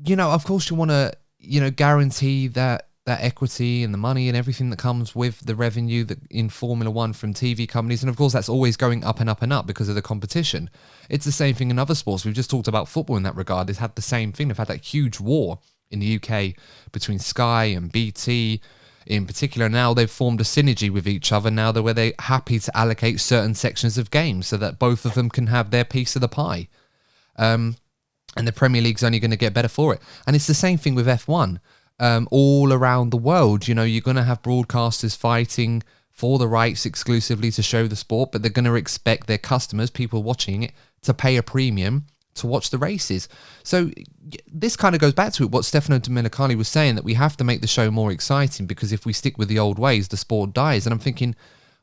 of course you want to, guarantee that equity and the money and everything that comes with the revenue that in Formula One from TV companies. And of course, that's always going up and up and up because of the competition. It's the same thing in other sports. We've just talked about football in that regard. They've had the same thing. They've had that huge war in the UK between Sky and BT in particular. Now they've formed a synergy with each other now where they're happy to allocate certain sections of games so that both of them can have their piece of the pie. And the Premier League's only going to get better for it. And it's the same thing with F1. All around the world, you're going to have broadcasters fighting for the rights exclusively to show the sport, but they're going to expect their customers, people watching it, to pay a premium to watch the races. So this kind of goes back to what Stefano Domenicali was saying, that we have to make the show more exciting, because if we stick with the old ways, the sport dies. And I'm thinking,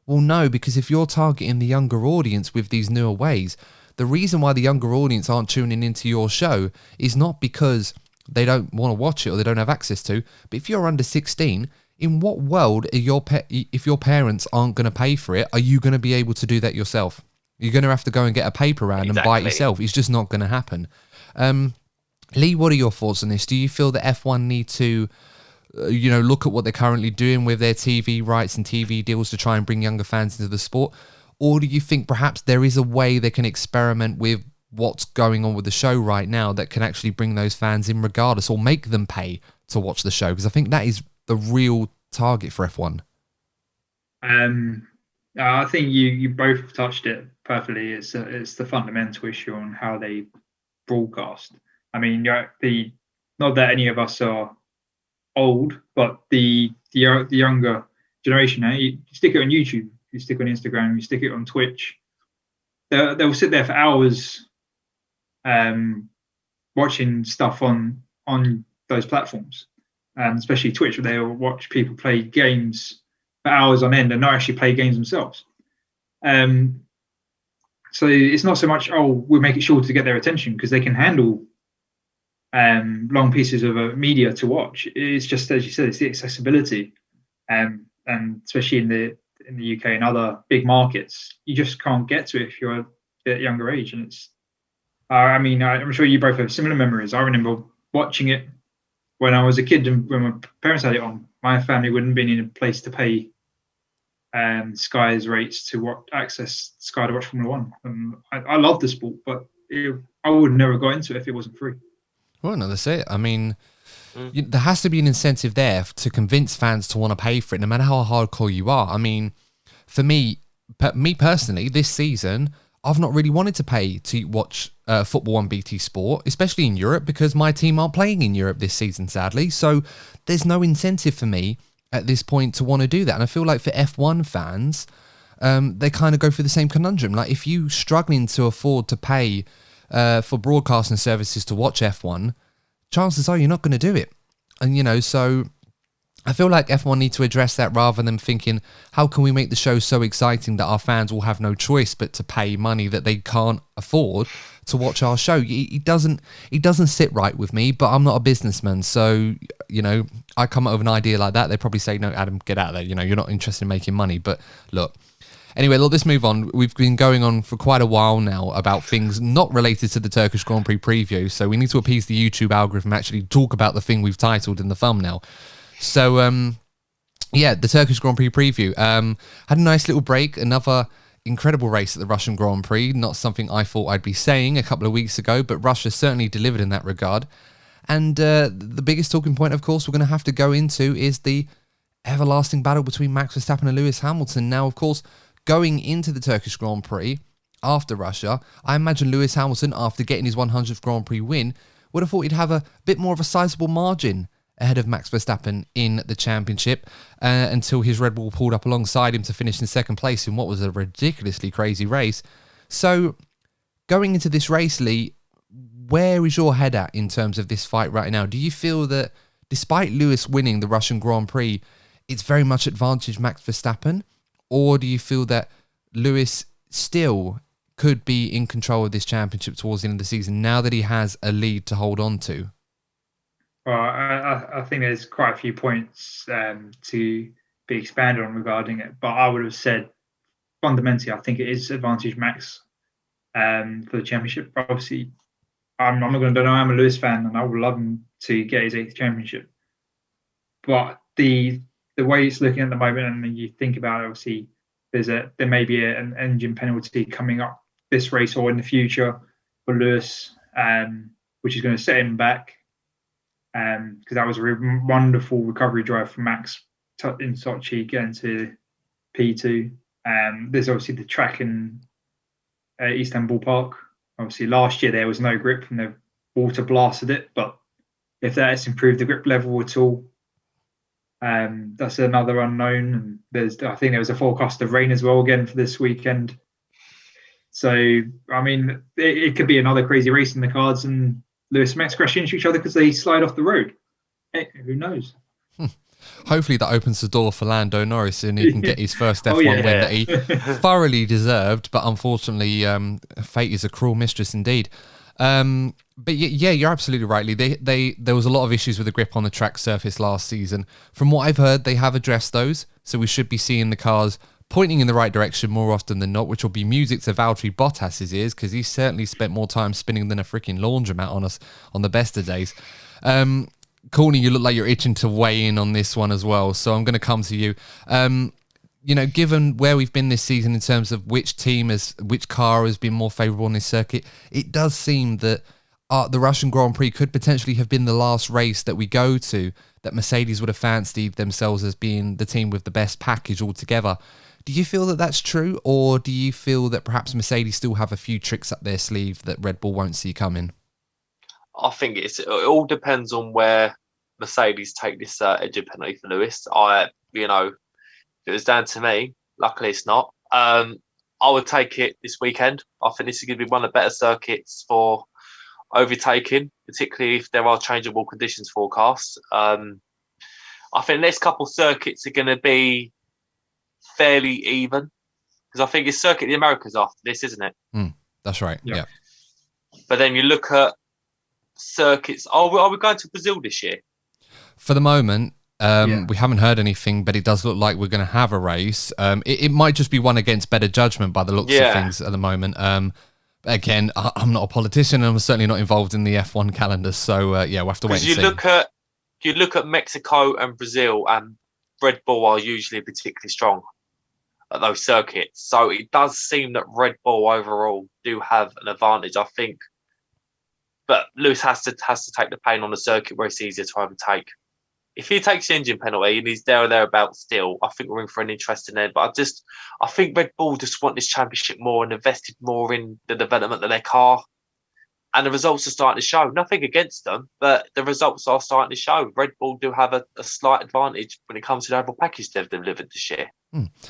well, no, because if you're targeting the younger audience with these newer ways, the reason why the younger audience aren't tuning into your show is not because they don't want to watch it or they don't have access to, but if you're under 16, in what world are if your parents aren't going to pay for it, are you going to be able to do that yourself? You're going to have to go and get a paper round and buy it yourself. It's just not going to happen. Lee, what are your thoughts on this? Do you feel that F1 need to, look at what they're currently doing with their TV rights and TV deals to try and bring younger fans into the sport? Or do you think perhaps there is a way they can experiment with what's going on with the show right now that can actually bring those fans in regardless, or make them pay to watch the show? Because I think that is the real target for F1. I think you both touched it perfectly. It's the fundamental issue on how they broadcast. I mean, not that any of us are old, but the younger generation, you stick it on YouTube, you stick it on Instagram, you stick it on Twitch, they'll sit there for hours watching stuff on those platforms, and especially Twitch, where they'll watch people play games for hours on end and not actually play games themselves. So it's not so much, we'll make it short to get their attention, because they can handle long pieces of media to watch. It's just, as you said, it's the accessibility, and especially in the UK and other big markets, you just can't get to it if you're at younger age. And it's, I'm sure you both have similar memories. I remember watching it when I was a kid, and when my parents had it on, my family wouldn't have been in a place to pay Sky's rates to access Sky to watch Formula One. And I love the sport, but I would never got into it if it wasn't free. Well, no, that's it. I mean, there has to be an incentive there to convince fans to want to pay for it, no matter how hardcore you are. I mean, for me personally, this season, I've not really wanted to pay to watch football on BT Sport, especially in Europe, because my team aren't playing in Europe this season, sadly. So there's no incentive for me at this point to want to do that. And I feel like for F1 fans, they kind of go through the same conundrum. Like, if you're struggling to afford to pay for broadcasting services to watch F1, chances are you're not going to do it. And, so I feel like F1 need to address that, rather than thinking, how can we make the show so exciting that our fans will have no choice but to pay money that they can't afford to watch our show? It doesn't sit right with me, but I'm not a businessman. So, I come up with an idea like that, they probably say, no, Adam, get out of there. You're not interested in making money. But look, anyway, let's move on. We've been going on for quite a while now about things not related to the Turkish Grand Prix preview. So we need to appease the YouTube algorithm, actually talk about the thing we've titled in the thumbnail. So, the Turkish Grand Prix preview had a nice little break. Another incredible race at the Russian Grand Prix. Not something I thought I'd be saying a couple of weeks ago, but Russia certainly delivered in that regard. And the biggest talking point, of course, we're going to have to go into is the everlasting battle between Max Verstappen and Lewis Hamilton. Now, of course, going into the Turkish Grand Prix after Russia, I imagine Lewis Hamilton, after getting his 100th Grand Prix win, would have thought he'd have a bit more of a sizable margin ahead of Max Verstappen in the championship until his Red Bull pulled up alongside him to finish in second place in what was a ridiculously crazy race. So, going into this race, Lee, where is your head at in terms of this fight right now? Do you feel that despite Lewis winning the Russian Grand Prix, it's very much advantage Max Verstappen? Or do you feel that Lewis still could be in control of this championship towards the end of the season now that he has a lead to hold on to? Well, I think there's quite a few points to be expanded on regarding it, but I would have said fundamentally, I think it is advantage Max for the championship. Obviously, I'm not going to deny I'm a Lewis fan, and I would love him to get his 8th championship. But the way it's looking at the moment, and you think about it, obviously, there may be an engine penalty coming up this race or in the future for Lewis, which is going to set him back. Because that was a wonderful recovery drive for Max in Sochi, getting to P2. There's obviously the track in Istanbul Park. Obviously, last year there was no grip and the water blasted it. But if that has improved the grip level at all, that's another unknown. And I think there was a forecast of rain as well again for this weekend. So, I mean, it could be another crazy race in the cards, and Lewis and Max crash into each other because they slide off the road. Hey, who knows? Hopefully that opens the door for Lando Norris and he can get his first F1 win that he thoroughly deserved, but unfortunately fate is a cruel mistress indeed. But yeah, you're absolutely right, Lee. There was a lot of issues with the grip on the track surface last season. From what I've heard, they have addressed those, so we should be seeing the cars pointing in the right direction more often than not, which will be music to Valtteri Bottas' ears, because he's certainly spent more time spinning than a freaking laundromat on us on the best of days. Courtney, you look like you're itching to weigh in on this one as well, so I'm going to come to you. Given where we've been this season in terms of which car has been more favourable on this circuit, it does seem that the Russian Grand Prix could potentially have been the last race that we go to that Mercedes would have fancied themselves as being the team with the best package altogether. Do you feel that that's true, or do you feel that perhaps Mercedes still have a few tricks up their sleeve that Red Bull won't see coming? I think it all depends on where Mercedes take this engine penalty for Lewis. If it was down to me, luckily it's not. I would take it this weekend. I think this is going to be one of the better circuits for overtaking, particularly if there are changeable conditions forecasts. I think the next couple of circuits are going to be fairly even, because I think it's Circuit of the Americas after this, isn't it? That's right. Yeah. But then you look at circuits. Are we going to Brazil this year? For the moment, we haven't heard anything, but it does look like we're going to have a race. It might just be one against better judgment by the looks of things at the moment. Again, I'm not a politician, and I'm certainly not involved in the F1 calendar, so we'll have to wait and see. You look at Mexico and Brazil, and Red Bull are usually particularly strong at those circuits. So it does seem that Red Bull overall do have an advantage, I think. But Lewis has to take the pain on the circuit where it's easier to overtake. If he takes the engine penalty and he's there or thereabouts still, I think we're in for an interesting end. But I think Red Bull just want this championship more and invested more in the development of their car. And the results are starting to show. Nothing against them, but the results are starting to show. Red Bull do have a slight advantage when it comes to the overall package they've delivered this year.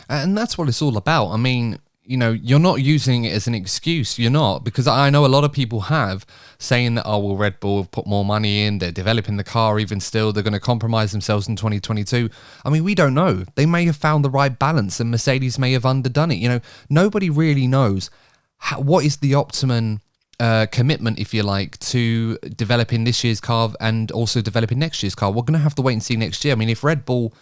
And that's what it's all about. I mean, you're not using it as an excuse. You're not, because I know a lot of people have saying that, Red Bull have put more money in, they're developing the car even still, they're going to compromise themselves in 2022. I mean, we don't know. They may have found the right balance and Mercedes may have underdone it. Nobody really knows what is the optimum commitment, if you like, to developing this year's car and also developing next year's car. We're going to have to wait and see next year. I mean, if Red Bull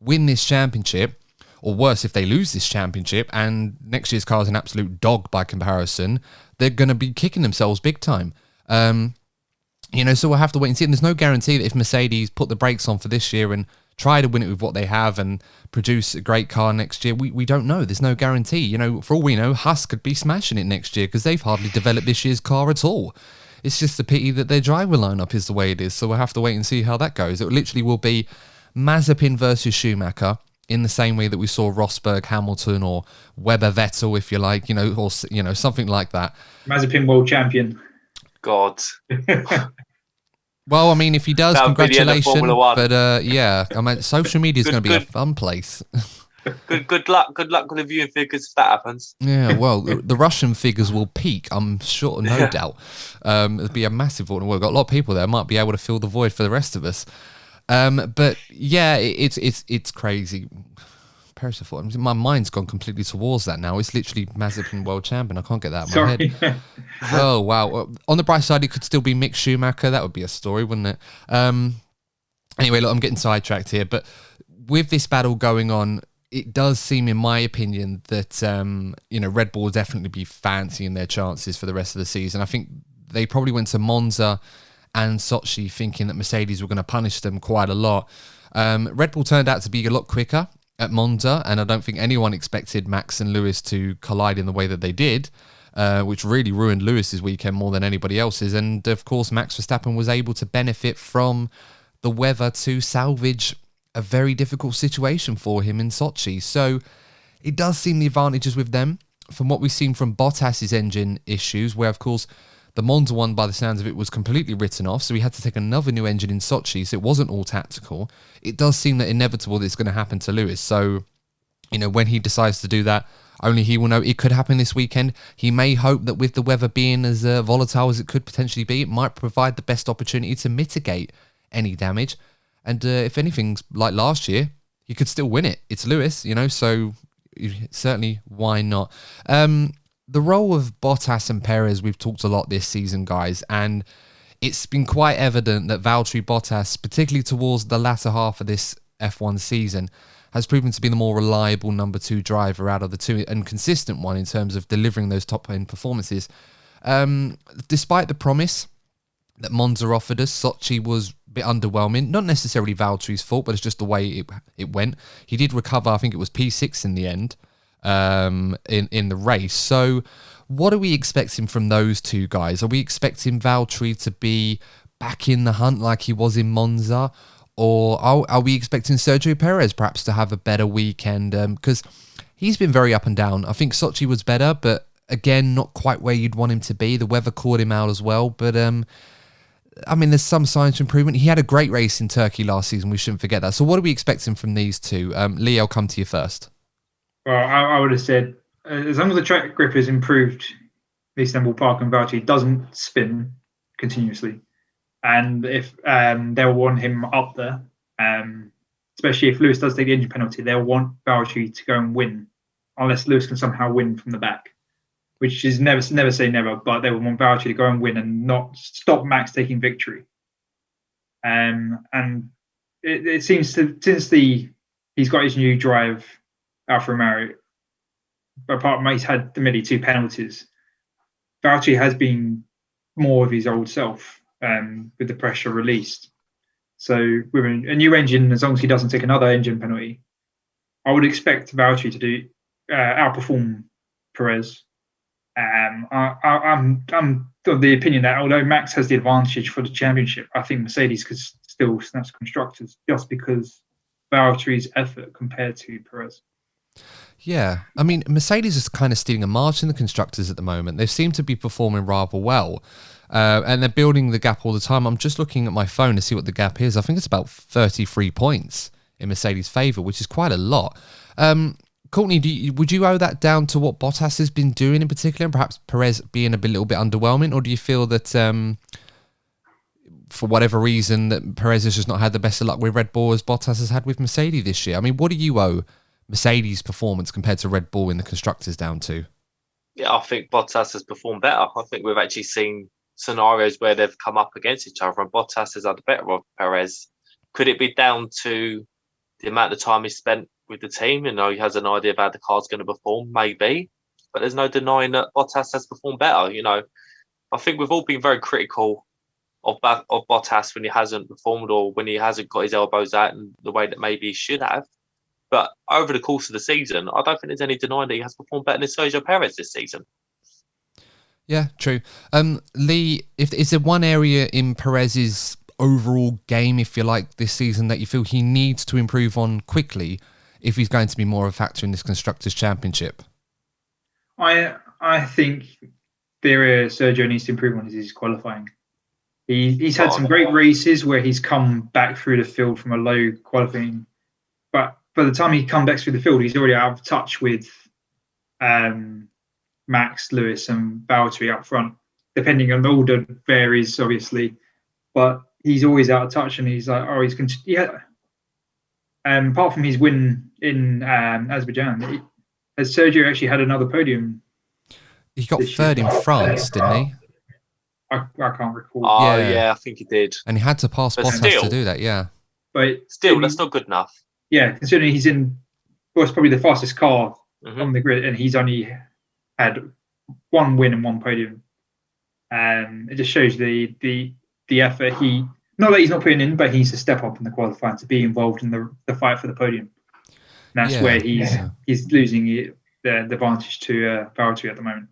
win this championship, or worse, if they lose this championship and next year's car is an absolute dog by comparison, they're going to be kicking themselves big time. So we'll have to wait and see. And there's no guarantee that if Mercedes put the brakes on for this year and try to win it with what they have and produce a great car next year. We don't know. There's no guarantee. You know, for all we know, Haas could be smashing it next year because they've hardly developed this year's car at all. It's just a pity that their driver lineup is the way it is. So we'll have to wait and see how that goes. It literally will be Mazepin versus Schumacher in the same way that we saw Rosberg, Hamilton, or Webber, Vettel, if you like, or something like that. Mazepin world champion. God. Well, I mean, if he does, congratulations. But yeah, I mean, social media is going to be a fun place. Good luck with the viewing figures if that happens. Yeah, well, the Russian figures will peak, I'm sure, no doubt. It'll be a massive one. We've got a lot of people there, might be able to fill the void for the rest of us. But yeah, it's crazy. Paris, my mind's gone completely towards that now. It's literally Mazepin world champion. I can't get that out of my head. Oh wow! On the bright side, it could still be Mick Schumacher. That would be a story, wouldn't it? Anyway, look, I'm getting sidetracked here, but with this battle going on, it does seem, in my opinion, that Red Bull will definitely be fancying their chances for the rest of the season. I think they probably went to Monza and Sochi thinking that Mercedes were going to punish them quite a lot. Red Bull turned out to be a lot quicker at Monza, and I don't think anyone expected Max and Lewis to collide in the way that they did, which really ruined Lewis's weekend more than anybody else's. And of course, Max Verstappen was able to benefit from the weather to salvage a very difficult situation for him in Sochi. So it does seem the advantages with them. From what we've seen from Bottas's engine issues, where of course the Monza one, by the sounds of it, was completely written off, so we had to take another new engine in Sochi, so it wasn't all tactical. It does seem that inevitable that it's going to happen to Lewis. So, when he decides to do that, only he will know. It could happen this weekend. He may hope that with the weather being as volatile as it could potentially be, it might provide the best opportunity to mitigate any damage. And if anything's like last year, he could still win it. It's Lewis, so certainly why not? The role of Bottas and Perez, we've talked a lot this season, guys, and it's been quite evident that Valtteri Bottas, particularly towards the latter half of this F1 season, has proven to be the more reliable number 2 driver out of the two, and consistent one in terms of delivering those top-end performances. Despite the promise that Monza offered us, Sochi was a bit underwhelming. Not necessarily Valtteri's fault, but it's just the way it went. He did recover, I think it was P6 in the end. In the race. So what are we expecting from those two guys? Are we expecting Valtteri to be back in the hunt like he was in Monza? Or are we expecting Sergio Perez perhaps to have a better weekend? Because he's been very up and down. I think Sochi was better, but again, not quite where you'd want him to be. The weather caught him out as well. But there's some signs of improvement. He had a great race in Turkey last season. We shouldn't forget that. So what are we expecting from these two? Lee, I'll come to you first. Well, I would have said, as long as the track grip is improved, Istanbul Park and Valtteri doesn't spin continuously, and if they'll want him up there, especially if Lewis does take the engine penalty, they'll want Valtteri to go and win, unless Lewis can somehow win from the back, which is never say never, but they will want Valtteri to go and win and not stop Max taking victory. And it seems since he's got his new drive, Alfa Romeo, apart from he's had the many 2 penalties, Valtteri has been more of his old self with the pressure released. So with a new engine, as long as he doesn't take another engine penalty, I would expect Valtteri to do outperform Perez. I'm of the opinion that although Max has the advantage for the championship, I think Mercedes could still snatch constructors just because Valtteri's effort compared to Perez. Yeah, Mercedes is kind of stealing a march in the constructors at the moment. They seem to be performing rather well, and they're building the gap all the time. I'm just looking at my phone to see what the gap is. I think it's about 33 points in Mercedes' favour, which is quite a lot. Courtney, would you owe that down to what Bottas has been doing in particular, and perhaps Perez being a little bit underwhelming, or do you feel that for whatever reason that Perez has just not had the best of luck with Red Bull as Bottas has had with Mercedes this year? What do you owe Mercedes' performance compared to Red Bull in the constructors down to? Yeah, I think Bottas has performed better. I think we've actually seen scenarios where they've come up against each other and Bottas has had the better of Perez. Could it be down to the amount of time he spent with the team? He has an idea of how the car's going to perform, maybe. But there's no denying that Bottas has performed better. I think we've all been very critical Bottas when he hasn't performed or when he hasn't got his elbows out in the way that maybe he should have. But over the course of the season, I don't think there's any denying that he has performed better than Sergio Perez this season. Yeah, true. Lee, is there one area in Perez's overall game, if you like, this season that you feel he needs to improve on quickly if he's going to be more of a factor in this Constructors' Championship? I think the area Sergio needs to improve on is his qualifying. He's had some great races where he's come back through the field from a low qualifying, but by the time he comes back through the field, he's already out of touch with Max, Lewis, and Valtteri up front. Depending on the order, varies obviously, but he's always out of touch, and he's like, apart from his win in Azerbaijan, has Sergio actually had another podium? He got third in France, didn't he? I can't recall. Oh, yeah, I think he did. And he had to pass Bottas to do that, yeah. But still, that's not good enough. Yeah, considering he's in, well, it's probably the fastest car on the grid, and he's only had one win and one podium. It just shows the effort not that he's not putting in, but he needs to step up in the qualifying to be involved in the fight for the podium. And that's where he's losing the advantage to Valtteri at the moment.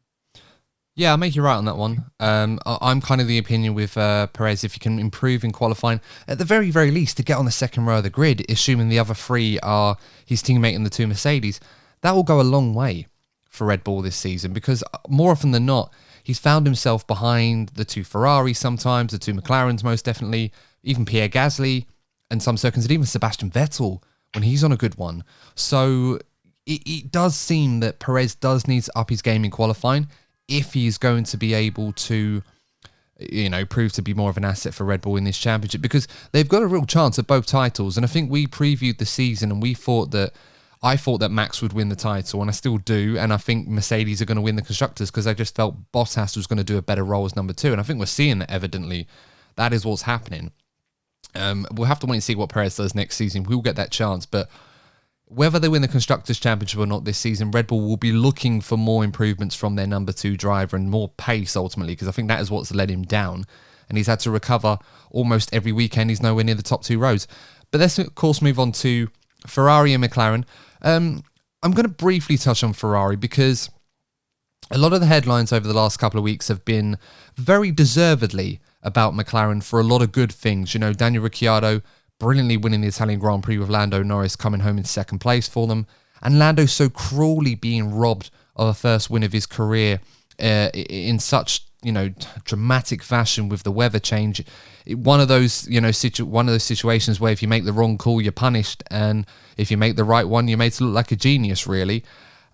Yeah, I'll make you right on that one. I'm kind of the opinion with Perez, if you can improve in qualifying, at the very, very least, to get on the second row of the grid, assuming the other three are his teammate in the two Mercedes, that will go a long way for Red Bull this season, because more often than not, he's found himself behind the two Ferraris sometimes, the two McLarens most definitely, even Pierre Gasly, and some circumstances, and even Sebastian Vettel when he's on a good one. So it does seem that Perez does need to up his game in qualifying if he's going to be able to, prove to be more of an asset for Red Bull in this championship, because they've got a real chance at both titles. And I think we previewed the season and I thought that Max would win the title, and I still do. And I think Mercedes are going to win the Constructors because I just felt Bottas was going to do a better role as number 2. And I think we're seeing that evidently. That is what's happening. We'll have to wait and see what Perez does next season. We'll get that chance, but whether they win the Constructors' Championship or not this season, Red Bull will be looking for more improvements from their number 2 driver and more pace ultimately, because I think that is what's let him down. And he's had to recover almost every weekend. He's nowhere near the top 2 rows. But let's, of course, move on to Ferrari and McLaren. I'm going to briefly touch on Ferrari because a lot of the headlines over the last couple of weeks have been very deservedly about McLaren for a lot of good things. Daniel Ricciardo brilliantly winning the Italian Grand Prix with Lando Norris coming home in second place for them, and Lando so cruelly being robbed of a first win of his career in such dramatic fashion with the weather change. One of those situations where if you make the wrong call, you're punished, and if you make the right one, you're made to look like a genius. Really,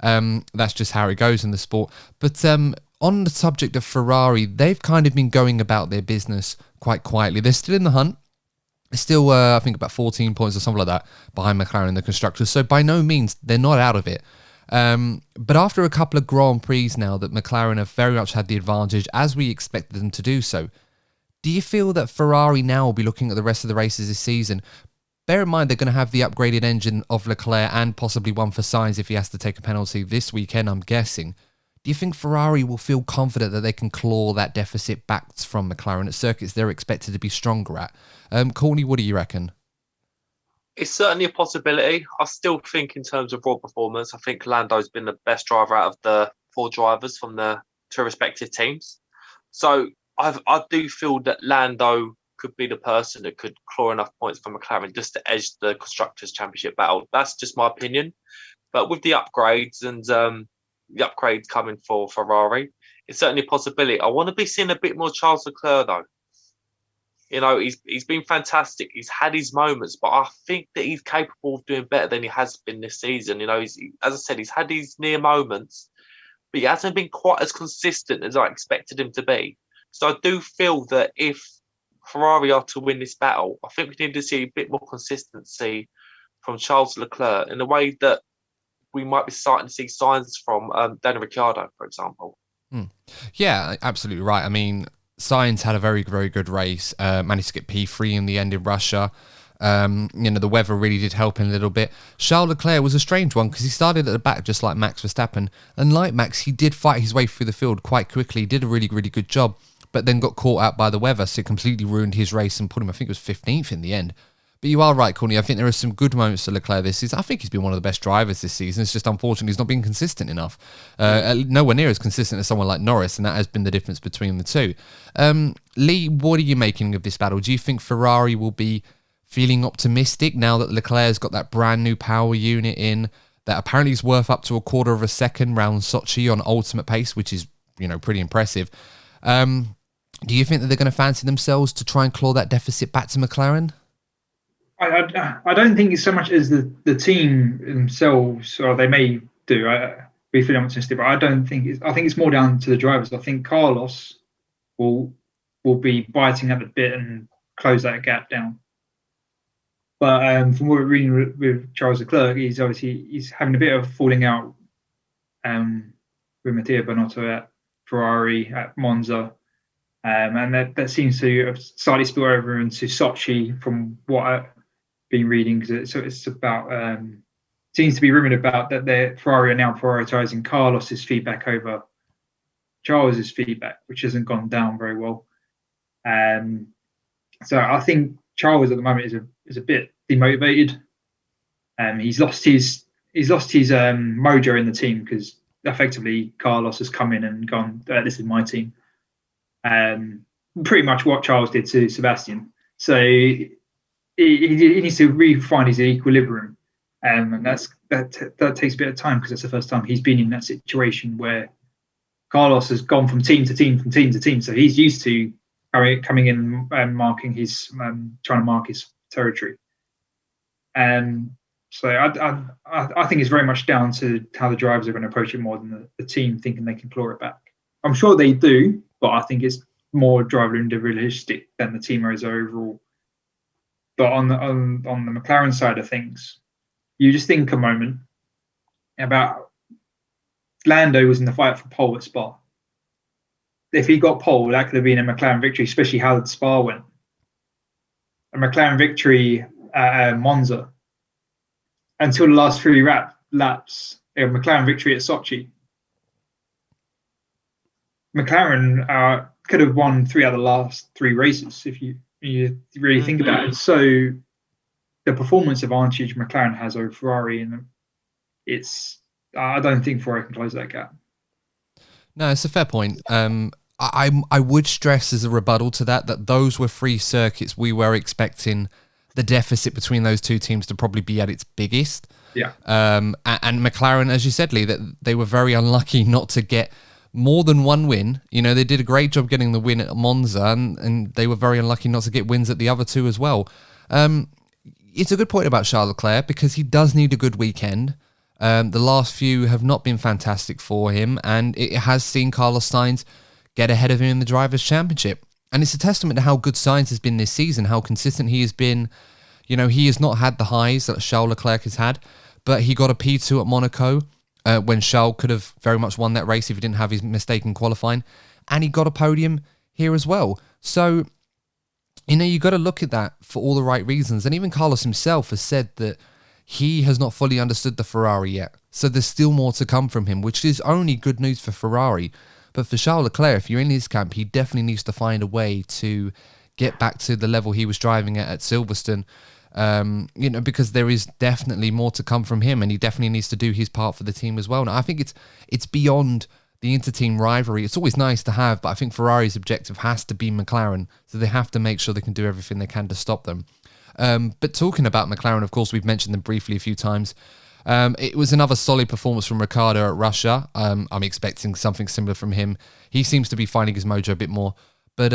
that's just how it goes in the sport. But on the subject of Ferrari, they've kind of been going about their business quite quietly. They're still in the hunt. Still, I think about 14 points or something like that behind McLaren in the Constructors. So by no means, they're not out of it. But after a couple of Grand Prix now that McLaren have very much had the advantage, as we expected them to do so, do you feel that Ferrari now will be looking at the rest of the races this season? Bear in mind they're going to have the upgraded engine of Leclerc and possibly one for Sainz if he has to take a penalty this weekend, I'm guessing. Do you think Ferrari will feel confident that they can claw that deficit back from McLaren at circuits they're expected to be stronger at? Courtney, what do you reckon? It's certainly a possibility. I still think in terms of raw performance, I think Lando's been the best driver out of the 4 drivers from the 2 respective teams. So I do feel that Lando could be the person that could claw enough points for McLaren just to edge the Constructors' Championship battle. That's just my opinion. But with the upgrades and the upgrades coming for Ferrari, it's certainly a possibility. I want to be seeing a bit more Charles Leclerc though. He's been fantastic. He's had his moments, but I think that he's capable of doing better than he has been this season. As I said, he's had these near moments, but he hasn't been quite as consistent as I expected him to be. So I do feel that if Ferrari are to win this battle, I think we need to see a bit more consistency from Charles Leclerc in a way that we might be starting to see signs from Daniel Ricciardo, for example. Yeah, absolutely right. I mean, Sainz had a very, very good race, managed to get P3 in the end in Russia. The weather really did help him a little bit. Charles Leclerc was a strange one because he started at the back just like Max Verstappen. And like Max, he did fight his way through the field quite quickly. He did a really, really good job. but then got caught out by the weather, so it completely ruined his race and put him, I think it was 15th in the end. But you are right, Courtney. I think there are some good moments for Leclerc this season. I think he's been one of the best drivers this season. It's just unfortunately he's not been consistent enough. Nowhere near as consistent as someone like Norris, and that has been the difference between the two. Lee, what are you making of this battle? Do you think Ferrari will be feeling optimistic now that Leclerc's got that brand new power unit in that apparently is worth up to a quarter of a second round Sochi on ultimate pace, which is, pretty impressive. Do you think that they're going to fancy themselves to try and claw that deficit back to McLaren? I don't think it's so much as the team themselves, or they may do. Be feeling optimistic, but I don't think it's. I think it's more down to the drivers. I think Carlos will be biting at the bit and close that gap down. But from what we're reading with Charles Leclerc, he's having a bit of falling out with Matteo Binotto at Ferrari at Monza, and that seems to have slightly spilled over into Sochi from what I've been reading. Because it's about seems to be rumoured about that Ferrari are now prioritising Carlos's feedback over Charles's feedback, which hasn't gone down very well. So I think Charles at the moment is a bit demotivated. He's lost his mojo in the team because effectively Carlos has come in and gone, this is my team. Pretty much what Charles did to Sebastian. So he needs to refine his equilibrium, and that takes a bit of time because it's the first time he's been in that situation where Carlos has gone from team to team. So he's used to coming in and marking his trying to mark his territory. So I think it's very much down to how the drivers are going to approach it more than the team thinking they can claw it back. I'm sure they do, but I think it's more driver individualistic than the team is overall. But on the McLaren side of things, you just think a moment about Lando was in the fight for pole at Spa. If he got pole, that could have been a McLaren victory, especially how the Spa went. A McLaren victory at Monza. Until the last 3 laps, a McLaren victory at Sochi. McLaren could have won 3 out of the last 3 races if you really think about it. So the performance advantage McLaren has over Ferrari, and I don't think Ferrari can close that gap. No, it's a fair point. I would stress as a rebuttal to that those were 3 circuits we were expecting the deficit between those 2 teams to probably be at its biggest. Yeah. And McLaren, as you said, Lee, that they were very unlucky not to get more than 1 win. They did a great job getting the win at Monza, and they were very unlucky not to get wins at the other 2 as well. It's a good point about Charles Leclerc because he does need a good weekend. The last few have not been fantastic for him, and it has seen Carlos Sainz get ahead of him in the Drivers' Championship. And it's a testament to how good Sainz has been this season, how consistent he has been. He has not had the highs that Charles Leclerc has had, but he got a P2 at Monaco when Charles could have very much won that race if he didn't have his mistake in qualifying. And he got a podium here as well. So, you got to look at that for all the right reasons. And even Carlos himself has said that he has not fully understood the Ferrari yet. So there's still more to come from him, which is only good news for Ferrari. But for Charles Leclerc, if you're in his camp, he definitely needs to find a way to get back to the level he was driving at Silverstone. Because there is definitely more to come from him, and he definitely needs to do his part for the team as well. Now, I think it's beyond the inter-team rivalry. It's always nice to have, but I think Ferrari's objective has to be McLaren, so they have to make sure they can do everything they can to stop them. But talking about McLaren, of course, we've mentioned them briefly a few times. It was another solid performance from Ricciardo at Russia. I'm expecting something similar from him. He seems to be finding his mojo a bit more. But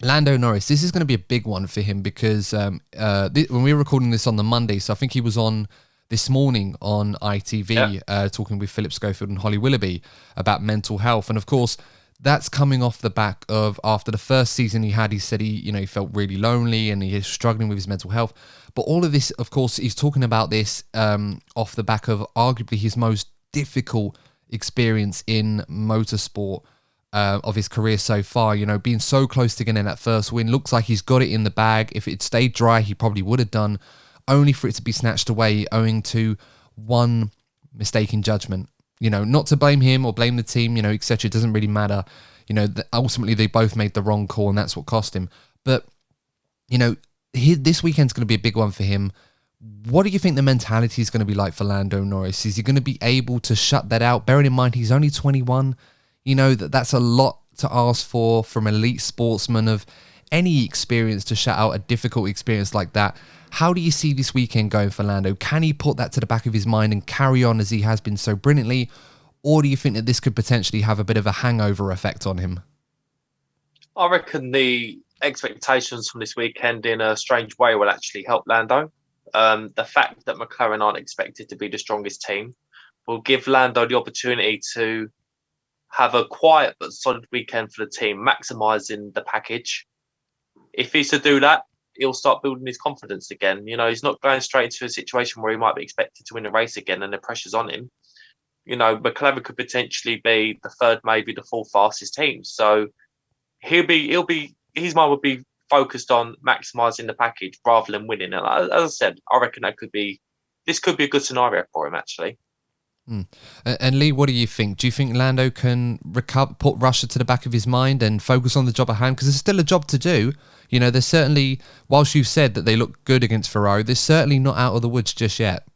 Lando Norris, this is going to be a big one for him because when we were recording this on the Monday, so I think he was on this morning on ITV talking with Philip Schofield and Holly Willoughby about mental health. And of course, that's coming off the back of after the first season he had, he said he felt really lonely and he is struggling with his mental health. But all of this, of course, he's talking about this off the back of arguably his most difficult experience in motorsport of his career so far. Being so close to getting that first win. Looks like he's got it in the bag. If it stayed dry, he probably would have done, only for it to be snatched away owing to one mistake in judgment. not to blame him or blame the team, etc. It doesn't really matter. Ultimately they both made the wrong call and that's what cost him. But, this weekend's going to be a big one for him. What do you think the mentality is going to be like for Lando Norris? Is he going to be able to shut that out? Bearing in mind he's only 21, that's a lot to ask for from an elite sportsman of any experience to shut out a difficult experience like that. How do you see this weekend going for Lando? Can he put that to the back of his mind and carry on as he has been so brilliantly? Or do you think that this could potentially have a bit of a hangover effect on him? I reckon the expectations from this weekend in a strange way will actually help Lando. The fact that McLaren aren't expected to be the strongest team will give Lando the opportunity to have a quiet but solid weekend for the team, maximising the package. If he's to do that, he'll start building his confidence again. He's not going straight into a situation where he might be expected to win a race again and the pressure's on him. McLaren could potentially be the third, maybe the fourth fastest team. So his mind would be focused on maximising the package rather than winning. And as I said, I reckon this could be a good scenario for him, actually. And Lee, what do you think? Do you think Lando can put Russia to the back of his mind and focus on the job at hand? Because there's still a job to do. There's certainly, whilst you've said that they look good against Ferrari, they're certainly not out of the woods just yet.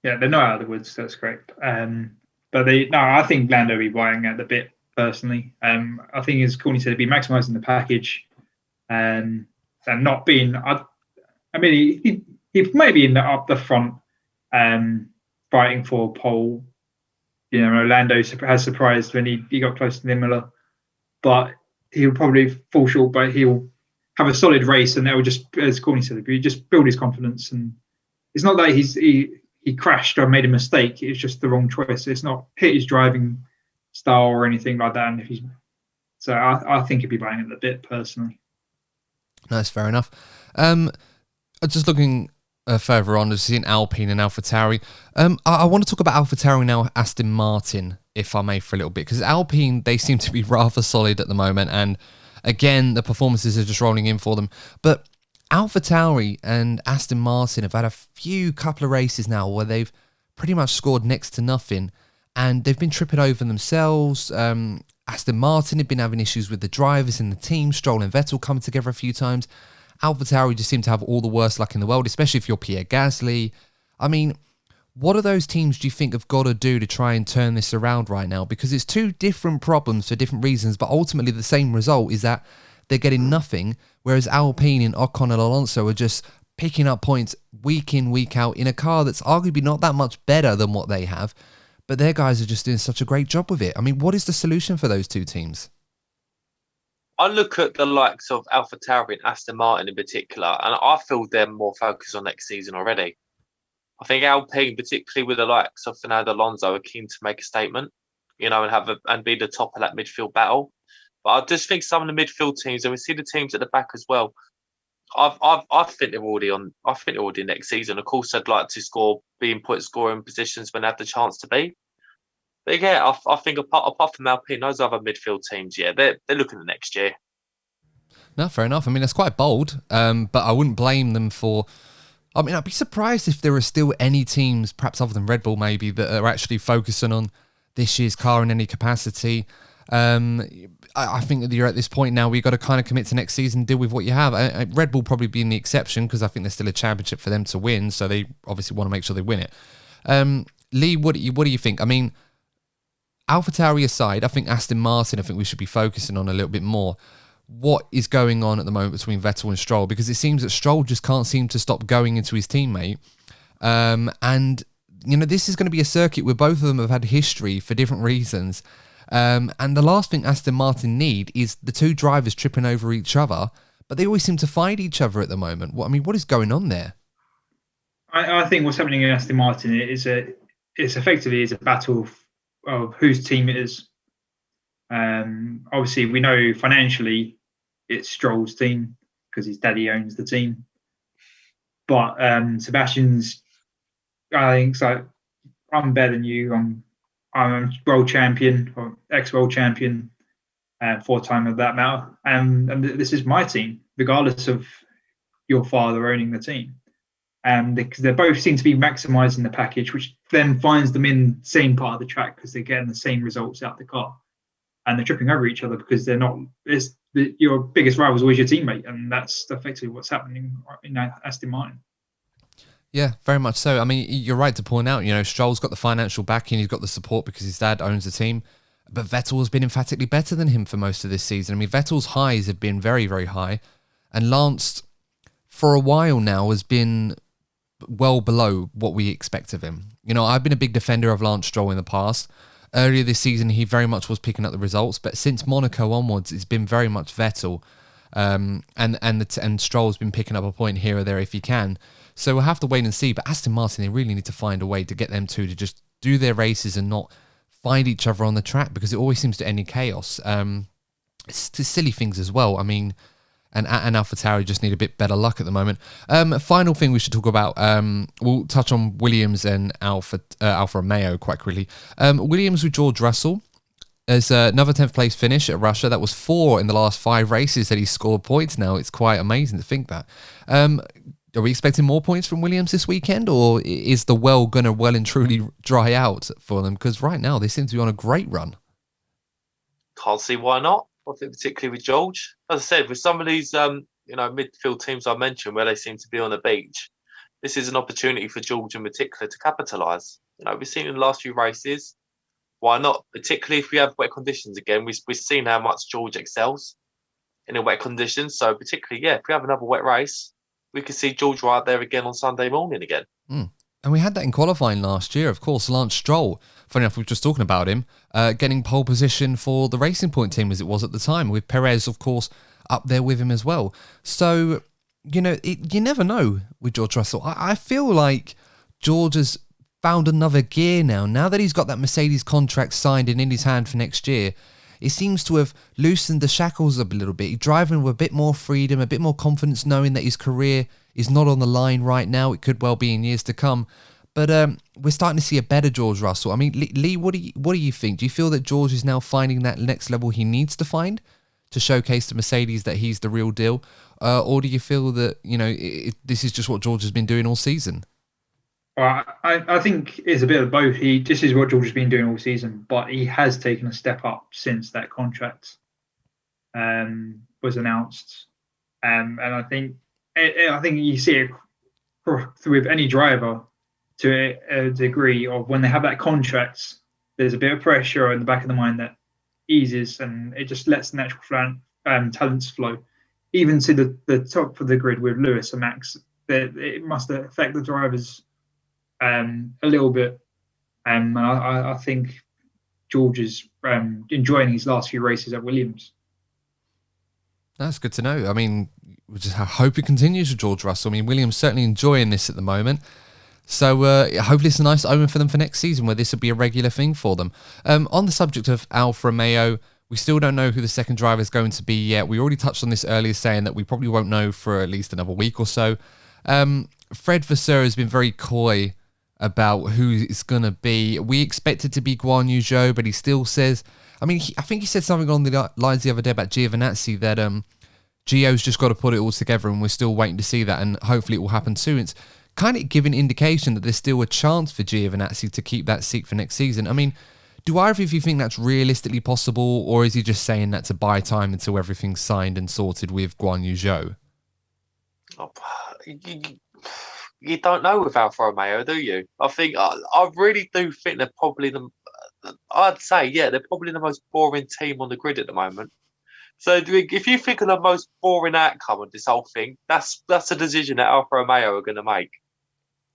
Yeah, they're not out of the woods. That's correct. But I think Lando will be biting at the bit personally. I think, as Courtney said, he'll be maximising the package and not being. He may be up the front, fighting for pole. Lando has surprised when he got close to Imola, but he'll probably fall short. But he'll have a solid race, and that will just, as Courtney said, just build his confidence. And it's not that he crashed or made a mistake. It's just the wrong choice. It's not hit his driving style or anything like that. And I think he'd be buying it a bit personally. That's fair enough. Just looking further on, as in Alpine and AlphaTauri. I want to talk about AlphaTauri now, Aston Martin, if I may, for a little bit, because Alpine, they seem to be rather solid at the moment, and again, the performances are just rolling in for them. But AlphaTauri and Aston Martin have had a couple of races now where they've pretty much scored next to nothing, and they've been tripping over themselves. Aston Martin have been having issues with the drivers in the team. Stroll and Vettel coming together a few times. AlphaTauri just seem to have all the worst luck in the world, especially if you're Pierre Gasly. I mean, what are those teams do you think have got to do to try and turn this around right now? Because it's two different problems for different reasons, but ultimately the same result is that they're getting nothing, whereas Alpine and Ocon and Alonso are just picking up points week in, week out in a car that's arguably not that much better than what they have, but their guys are just doing such a great job with it. I mean, what is the solution for those two teams? I look at the likes of AlphaTauri and Aston Martin in particular, and I feel they're more focused on next season already. I think Alpine, particularly with the likes of Fernando Alonso, are keen to make a statement, and be the top of that midfield battle. But I just think some of the midfield teams, and we see the teams at the back as well. I think they're already on. I think they're already next season. Of course, I'd like to be in point scoring positions when they have the chance to be. But yeah, I think apart from Alpine, those other midfield teams, yeah, they're looking at next year. No, fair enough. I mean, that's quite bold, but I wouldn't blame them for. I mean, I'd be surprised if there are still any teams, perhaps other than Red Bull, maybe, that are actually focusing on this year's car in any capacity. I think that you're at this point now where you've got to kind of commit to next season, deal with what you have. Red Bull probably being the exception because I think there's still a championship for them to win, so they obviously want to make sure they win it. Lee, what do you think? I mean, AlphaTauri aside, I think Aston Martin, I think we should be focusing on a little bit more. What is going on at the moment between Vettel and Stroll? Because it seems that Stroll just can't seem to stop going into his teammate. And, this is going to be a circuit where both of them have had history for different reasons. And the last thing Aston Martin need is the two drivers tripping over each other, but they always seem to fight each other at the moment. What is going on there? I think what's happening in Aston Martin is it's effectively a battle of whose team it is. Obviously, we know financially it's Stroll's team because his daddy owns the team. But Sebastian's, I think, it's like, I'm better than you. I'm a world champion or ex-world champion, 4-time of that matter. And this is my team, regardless of your father owning the team. because they both seem to be maximising the package, which then finds them in the same part of the track because they're getting the same results out the car, and they're tripping over each other because they're not. Your biggest rival is always your teammate, and that's effectively what's happening in Aston Martin. Yeah, very much so. I mean, you're right to point out, Stroll's got the financial backing, he's got the support because his dad owns the team, but Vettel has been emphatically better than him for most of this season. I mean, Vettel's highs have been very, very high, and Lance, for a while now, has been well below what we expect of him. I've been a big defender of Lance Stroll in the past. Earlier this season, he very much was picking up the results, but since Monaco onwards, it's been very much Vettel, and Stroll's been picking up a point here or there if he can. So we'll have to wait and see. But Aston Martin, they really need to find a way to get them two to just do their races and not find each other on the track, because it always seems to end in chaos. It's silly things as well. I mean, and AlphaTauri just need a bit better luck at the moment. Final thing we should talk about, we'll touch on Williams and Alfa Romeo quite quickly. Williams with George Russell. There's another 10th place finish at Russia. That was 4 in the last 5 races that he scored points now. It's quite amazing to think that. Are we expecting more points from Williams this weekend, or is the well going to well and truly dry out for them? Because right now they seem to be on a great run. Can't see why not. I think particularly with George. As I said, with some of these midfield teams I mentioned where they seem to be on the beach, this is an opportunity for George in particular to capitalise. We've seen in the last few races. Why not? Particularly if we have wet conditions again. We've seen how much George excels in the wet conditions. So particularly, if we have another wet race, we could see George right there again on Sunday morning again. And we had that in qualifying last year, of course. Lance Stroll, funny enough, we were just talking about him, getting pole position for the Racing Point team as it was at the time, with Perez, of course, up there with him as well. So, you never know with George Russell. I feel like George has found another gear now that he's got that Mercedes contract signed and in his hand for next year. It seems to have loosened the shackles a little bit. He's driving with a bit more freedom, a bit more confidence, knowing that his career is not on the line right now. It could well be in years to come. But we're starting to see a better George Russell. I mean, Lee, what do you think? Do you feel that George is now finding that next level he needs to find to showcase to Mercedes that he's the real deal? Or do you feel that, this is just what George has been doing all season? Well, I think it's a bit of both. This is what George has been doing all season, but he has taken a step up since that contract was announced. And I think you see it with any driver to a degree of when they have that contract, there's a bit of pressure in the back of the mind that eases, and it just lets the natural talents flow. Even to the top of the grid with Lewis and Max, it must affect the drivers a little bit. I think George is enjoying his last few races at Williams. That's good to know. I mean, we just hope it continues with George Russell. I mean, Williams certainly enjoying this at the moment. So hopefully it's a nice omen for them for next season where this will be a regular thing for them. On the subject of Alfa Romeo, we still don't know who the second driver is going to be yet. We already touched on this earlier, saying that we probably won't know for at least another week or so. Fred Vasseur has been very coy about who it's going to be. We expect it to be Guan Yu Zhou, but he still says... I mean, I think he said something on the lines the other day about Giovinazzi that Gio's just got to put it all together, and we're still waiting to see that, and hopefully it will happen soon. It's kind of giving indication that there's still a chance for Giovinazzi to keep that seat for next season. I mean, do either of you think that's realistically possible, or is he just saying that to buy time until everything's signed and sorted with Guan Yu Zhou? You don't know with Alfa Romeo, do you? I really do think they're probably I'd say, they're probably the most boring team on the grid at the moment. So if you think of the most boring outcome of this whole thing, that's a decision that Alfa Romeo are going to make.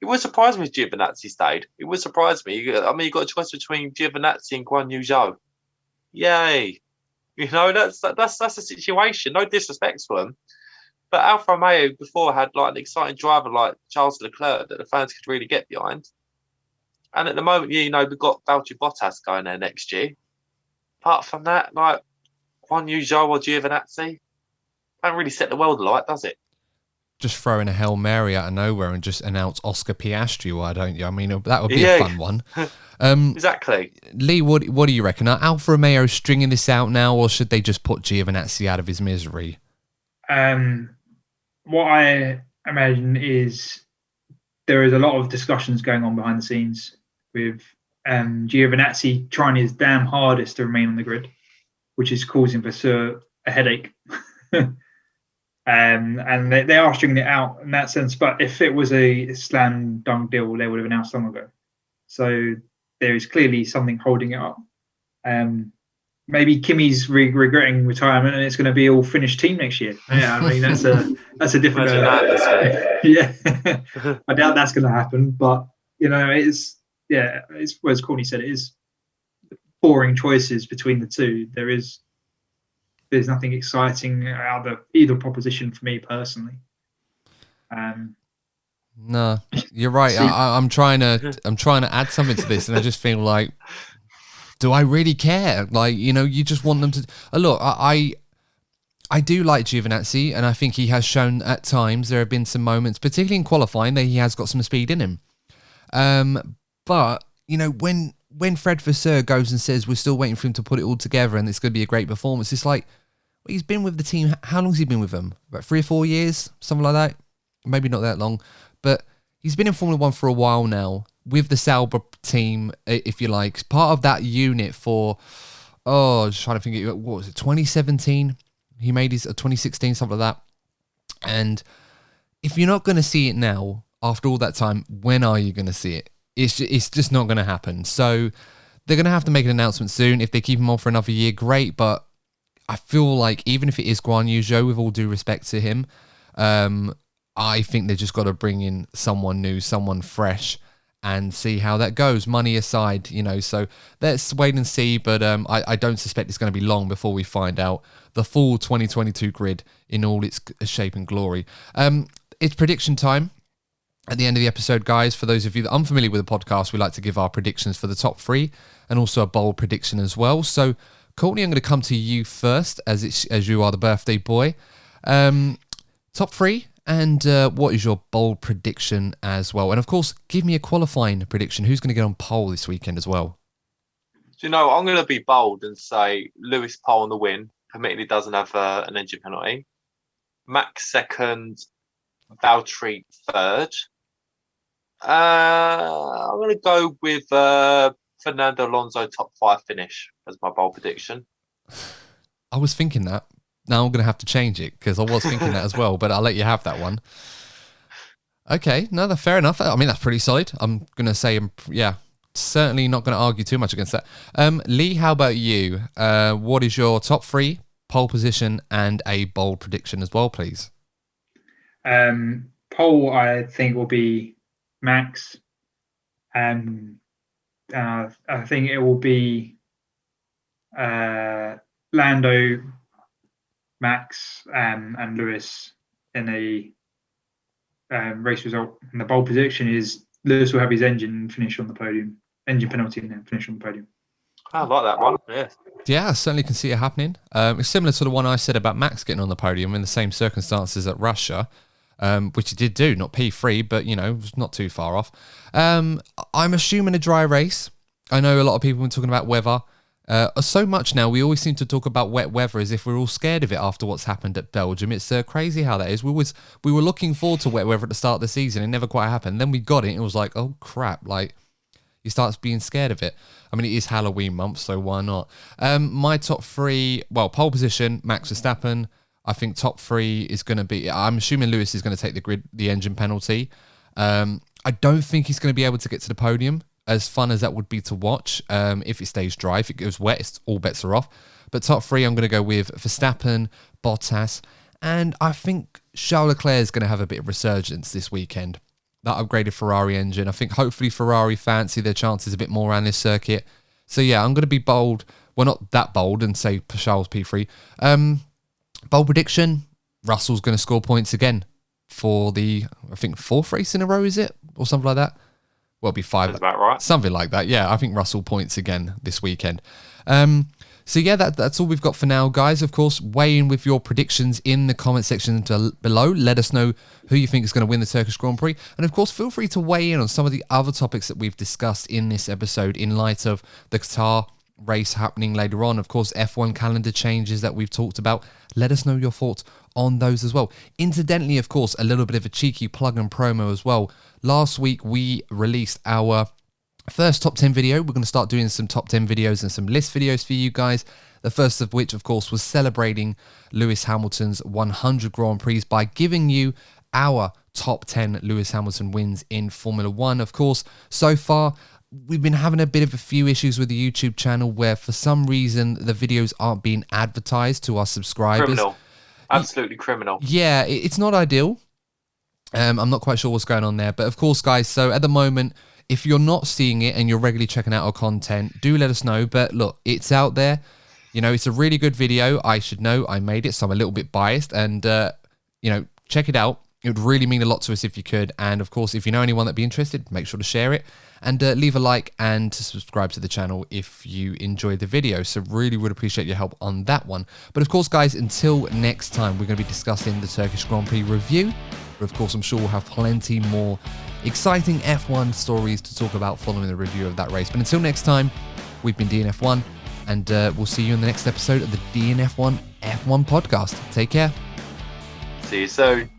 It would surprise me if Giovinazzi stayed. It would surprise me. I mean, you've got a choice between Giovinazzi and Guan Yu Zhou. Yay. That's the situation. No disrespect to them. But Alfa Romeo before had like an exciting driver like Charles Leclerc that the fans could really get behind. And at the moment, we've got Valterri Bottas going there next year. Apart from that, like Guan Yu Zhou or Giovinazzi, don't really set the world alight, does it? Just throw in a Hail Mary out of nowhere and just announce Oscar Piastri, why don't you? I mean, that would be a fun one. Exactly. Lee, what do you reckon? Are Alfa Romeo stringing this out now, or should they just put Giovinazzi out of his misery? What I imagine is there is a lot of discussions going on behind the scenes with Giovinazzi trying his damn hardest to remain on the grid, which is causing Vasseur a headache. And they are stringing it out in that sense. But if it was a slam dunk deal, they would have announced long ago. So there is clearly something holding it up. Maybe Kimi's regretting retirement, and it's going to be all Finnish team next year. Yeah, I mean that's a different. Yeah, I doubt that's going to happen. But it's as Courtney said, it is boring choices between the two. There's nothing exciting out of either proposition for me personally. No, you're right. I'm trying to add something to this, and I just feel like, do I really care? Like, you just want them to look. I do like Giovinazzi, and I think he has shown at times there have been some moments, particularly in qualifying, that he has got some speed in him. But when Fred Vasseur goes and says we're still waiting for him to put it all together and it's going to be a great performance, it's like, well, he's been with the team. How long has he been with them? About 3 or 4 years, something like that. Maybe not that long, but he's been in Formula One for a while now with the Sauber team, if you like, part of that unit for. Just trying to think. What was it? 2017. He made his 2016, something like that. And if you're not going to see it now, after all that time, when are you going to see it? It's just not going to happen. So they're going to have to make an announcement soon. If they keep him on for another year, great. But I feel like even if it is Guan Yu Zhou, with all due respect to him, I think they just got to bring in someone new, someone fresh, and see how that goes. Money aside, so let's wait and see. But I don't suspect it's going to be long before we find out the full 2022 grid in all its shape and glory. It's prediction time. At the end of the episode, guys, for those of you that are unfamiliar with the podcast, we like to give our predictions for the top 3 and also a bold prediction as well. So, Courtney, I'm going to come to you first as you are the birthday boy. Top 3, and what is your bold prediction as well? And, of course, give me a qualifying prediction. Who's going to get on pole this weekend as well? I'm going to be bold and say Lewis pole on the win. Permitted he doesn't have an engine penalty. Max second, Valtteri third. I'm going to go with Fernando Alonso top 5 finish as my bold prediction. I was thinking that. Now I'm going to have to change it because I was thinking that as well, but I'll let you have that one. Okay, no, that's fair enough. I mean, that's pretty solid. I'm going to say, certainly not going to argue too much against that. Lee, how about you? What is your top 3, pole position, and a bold prediction as well, please? Pole, I think, will be Max. I think it will be Lando, Max, and Lewis in a race result. And the bold prediction is Lewis will have his engine finish on the podium, engine penalty, and then finish on the podium. I like that one. Yeah, I certainly can see it happening. It's similar to the one I said about Max getting on the podium in the same circumstances at Russia. Which he did do, not P3, but, it was not too far off. I'm assuming a dry race. I know a lot of people have been talking about weather. So much now, we always seem to talk about wet weather as if we're all scared of it after what's happened at Belgium. It's crazy how that is. We were looking forward to wet weather at the start of the season. It never quite happened. Then we got it, and it was like, oh, crap. Like, you start being scared of it. I mean, it is Halloween month, so why not? My top 3, pole position, Max Verstappen. I think top 3 is going to be. I'm assuming Lewis is going to take the engine penalty. I don't think he's going to be able to get to the podium. As fun as that would be to watch, if it stays dry, if it goes wet, all bets are off. But top 3, I'm going to go with Verstappen, Bottas, and I think Charles Leclerc is going to have a bit of resurgence this weekend. That upgraded Ferrari engine. I think hopefully Ferrari fancy their chances a bit more around this circuit. So yeah, I'm going to be bold. Well, not that bold and say Charles P3. Bold prediction, Russell's going to score points again for the, I think, 4th race in a row, is it? Or something like that? Well, it'll be 5. That's about right. Something like that, yeah. I think Russell points again this weekend. So yeah, that's all we've got for now, guys. Of course, weigh in with your predictions in the comment section below. Let us know who you think is going to win the Turkish Grand Prix. And of course, feel free to weigh in on some of the other topics that we've discussed in this episode in light of the Qatar race happening later on. Of course, F1 calendar changes that we've talked about. Let us know your thoughts on those as well. Incidentally, of course, a little bit of a cheeky plug and promo as well. Last week, we released our first top 10 video. We're going to start doing some top 10 videos and some list videos for you guys. The first of which, of course, was celebrating Lewis Hamilton's 100 Grand Prix by giving you our top 10 Lewis Hamilton wins in Formula One. Of course, so far, we've been having a bit of a few issues with the YouTube channel where for some reason the videos aren't being advertised to our subscribers. Criminal. Absolutely criminal. Yeah, it's not ideal. I'm not quite sure what's going on there. But of course, guys, so at the moment, if you're not seeing it and you're regularly checking out our content, do let us know. But look, it's out there. You know, it's a really good video. I should know I made it, so I'm a little bit biased. And, you know, check it out. It would really mean a lot to us if you could. And, of course, if you know anyone that'd be interested, make sure to share it. And leave a like and subscribe to the channel if you enjoyed the video. So really would appreciate your help on that one. But, of course, guys, until next time, we're going to be discussing the Turkish Grand Prix review. But, of course, I'm sure we'll have plenty more exciting F1 stories to talk about following the review of that race. But until next time, we've been DNF1. And we'll see you in the next episode of the DNF1 F1 podcast. Take care. See you soon.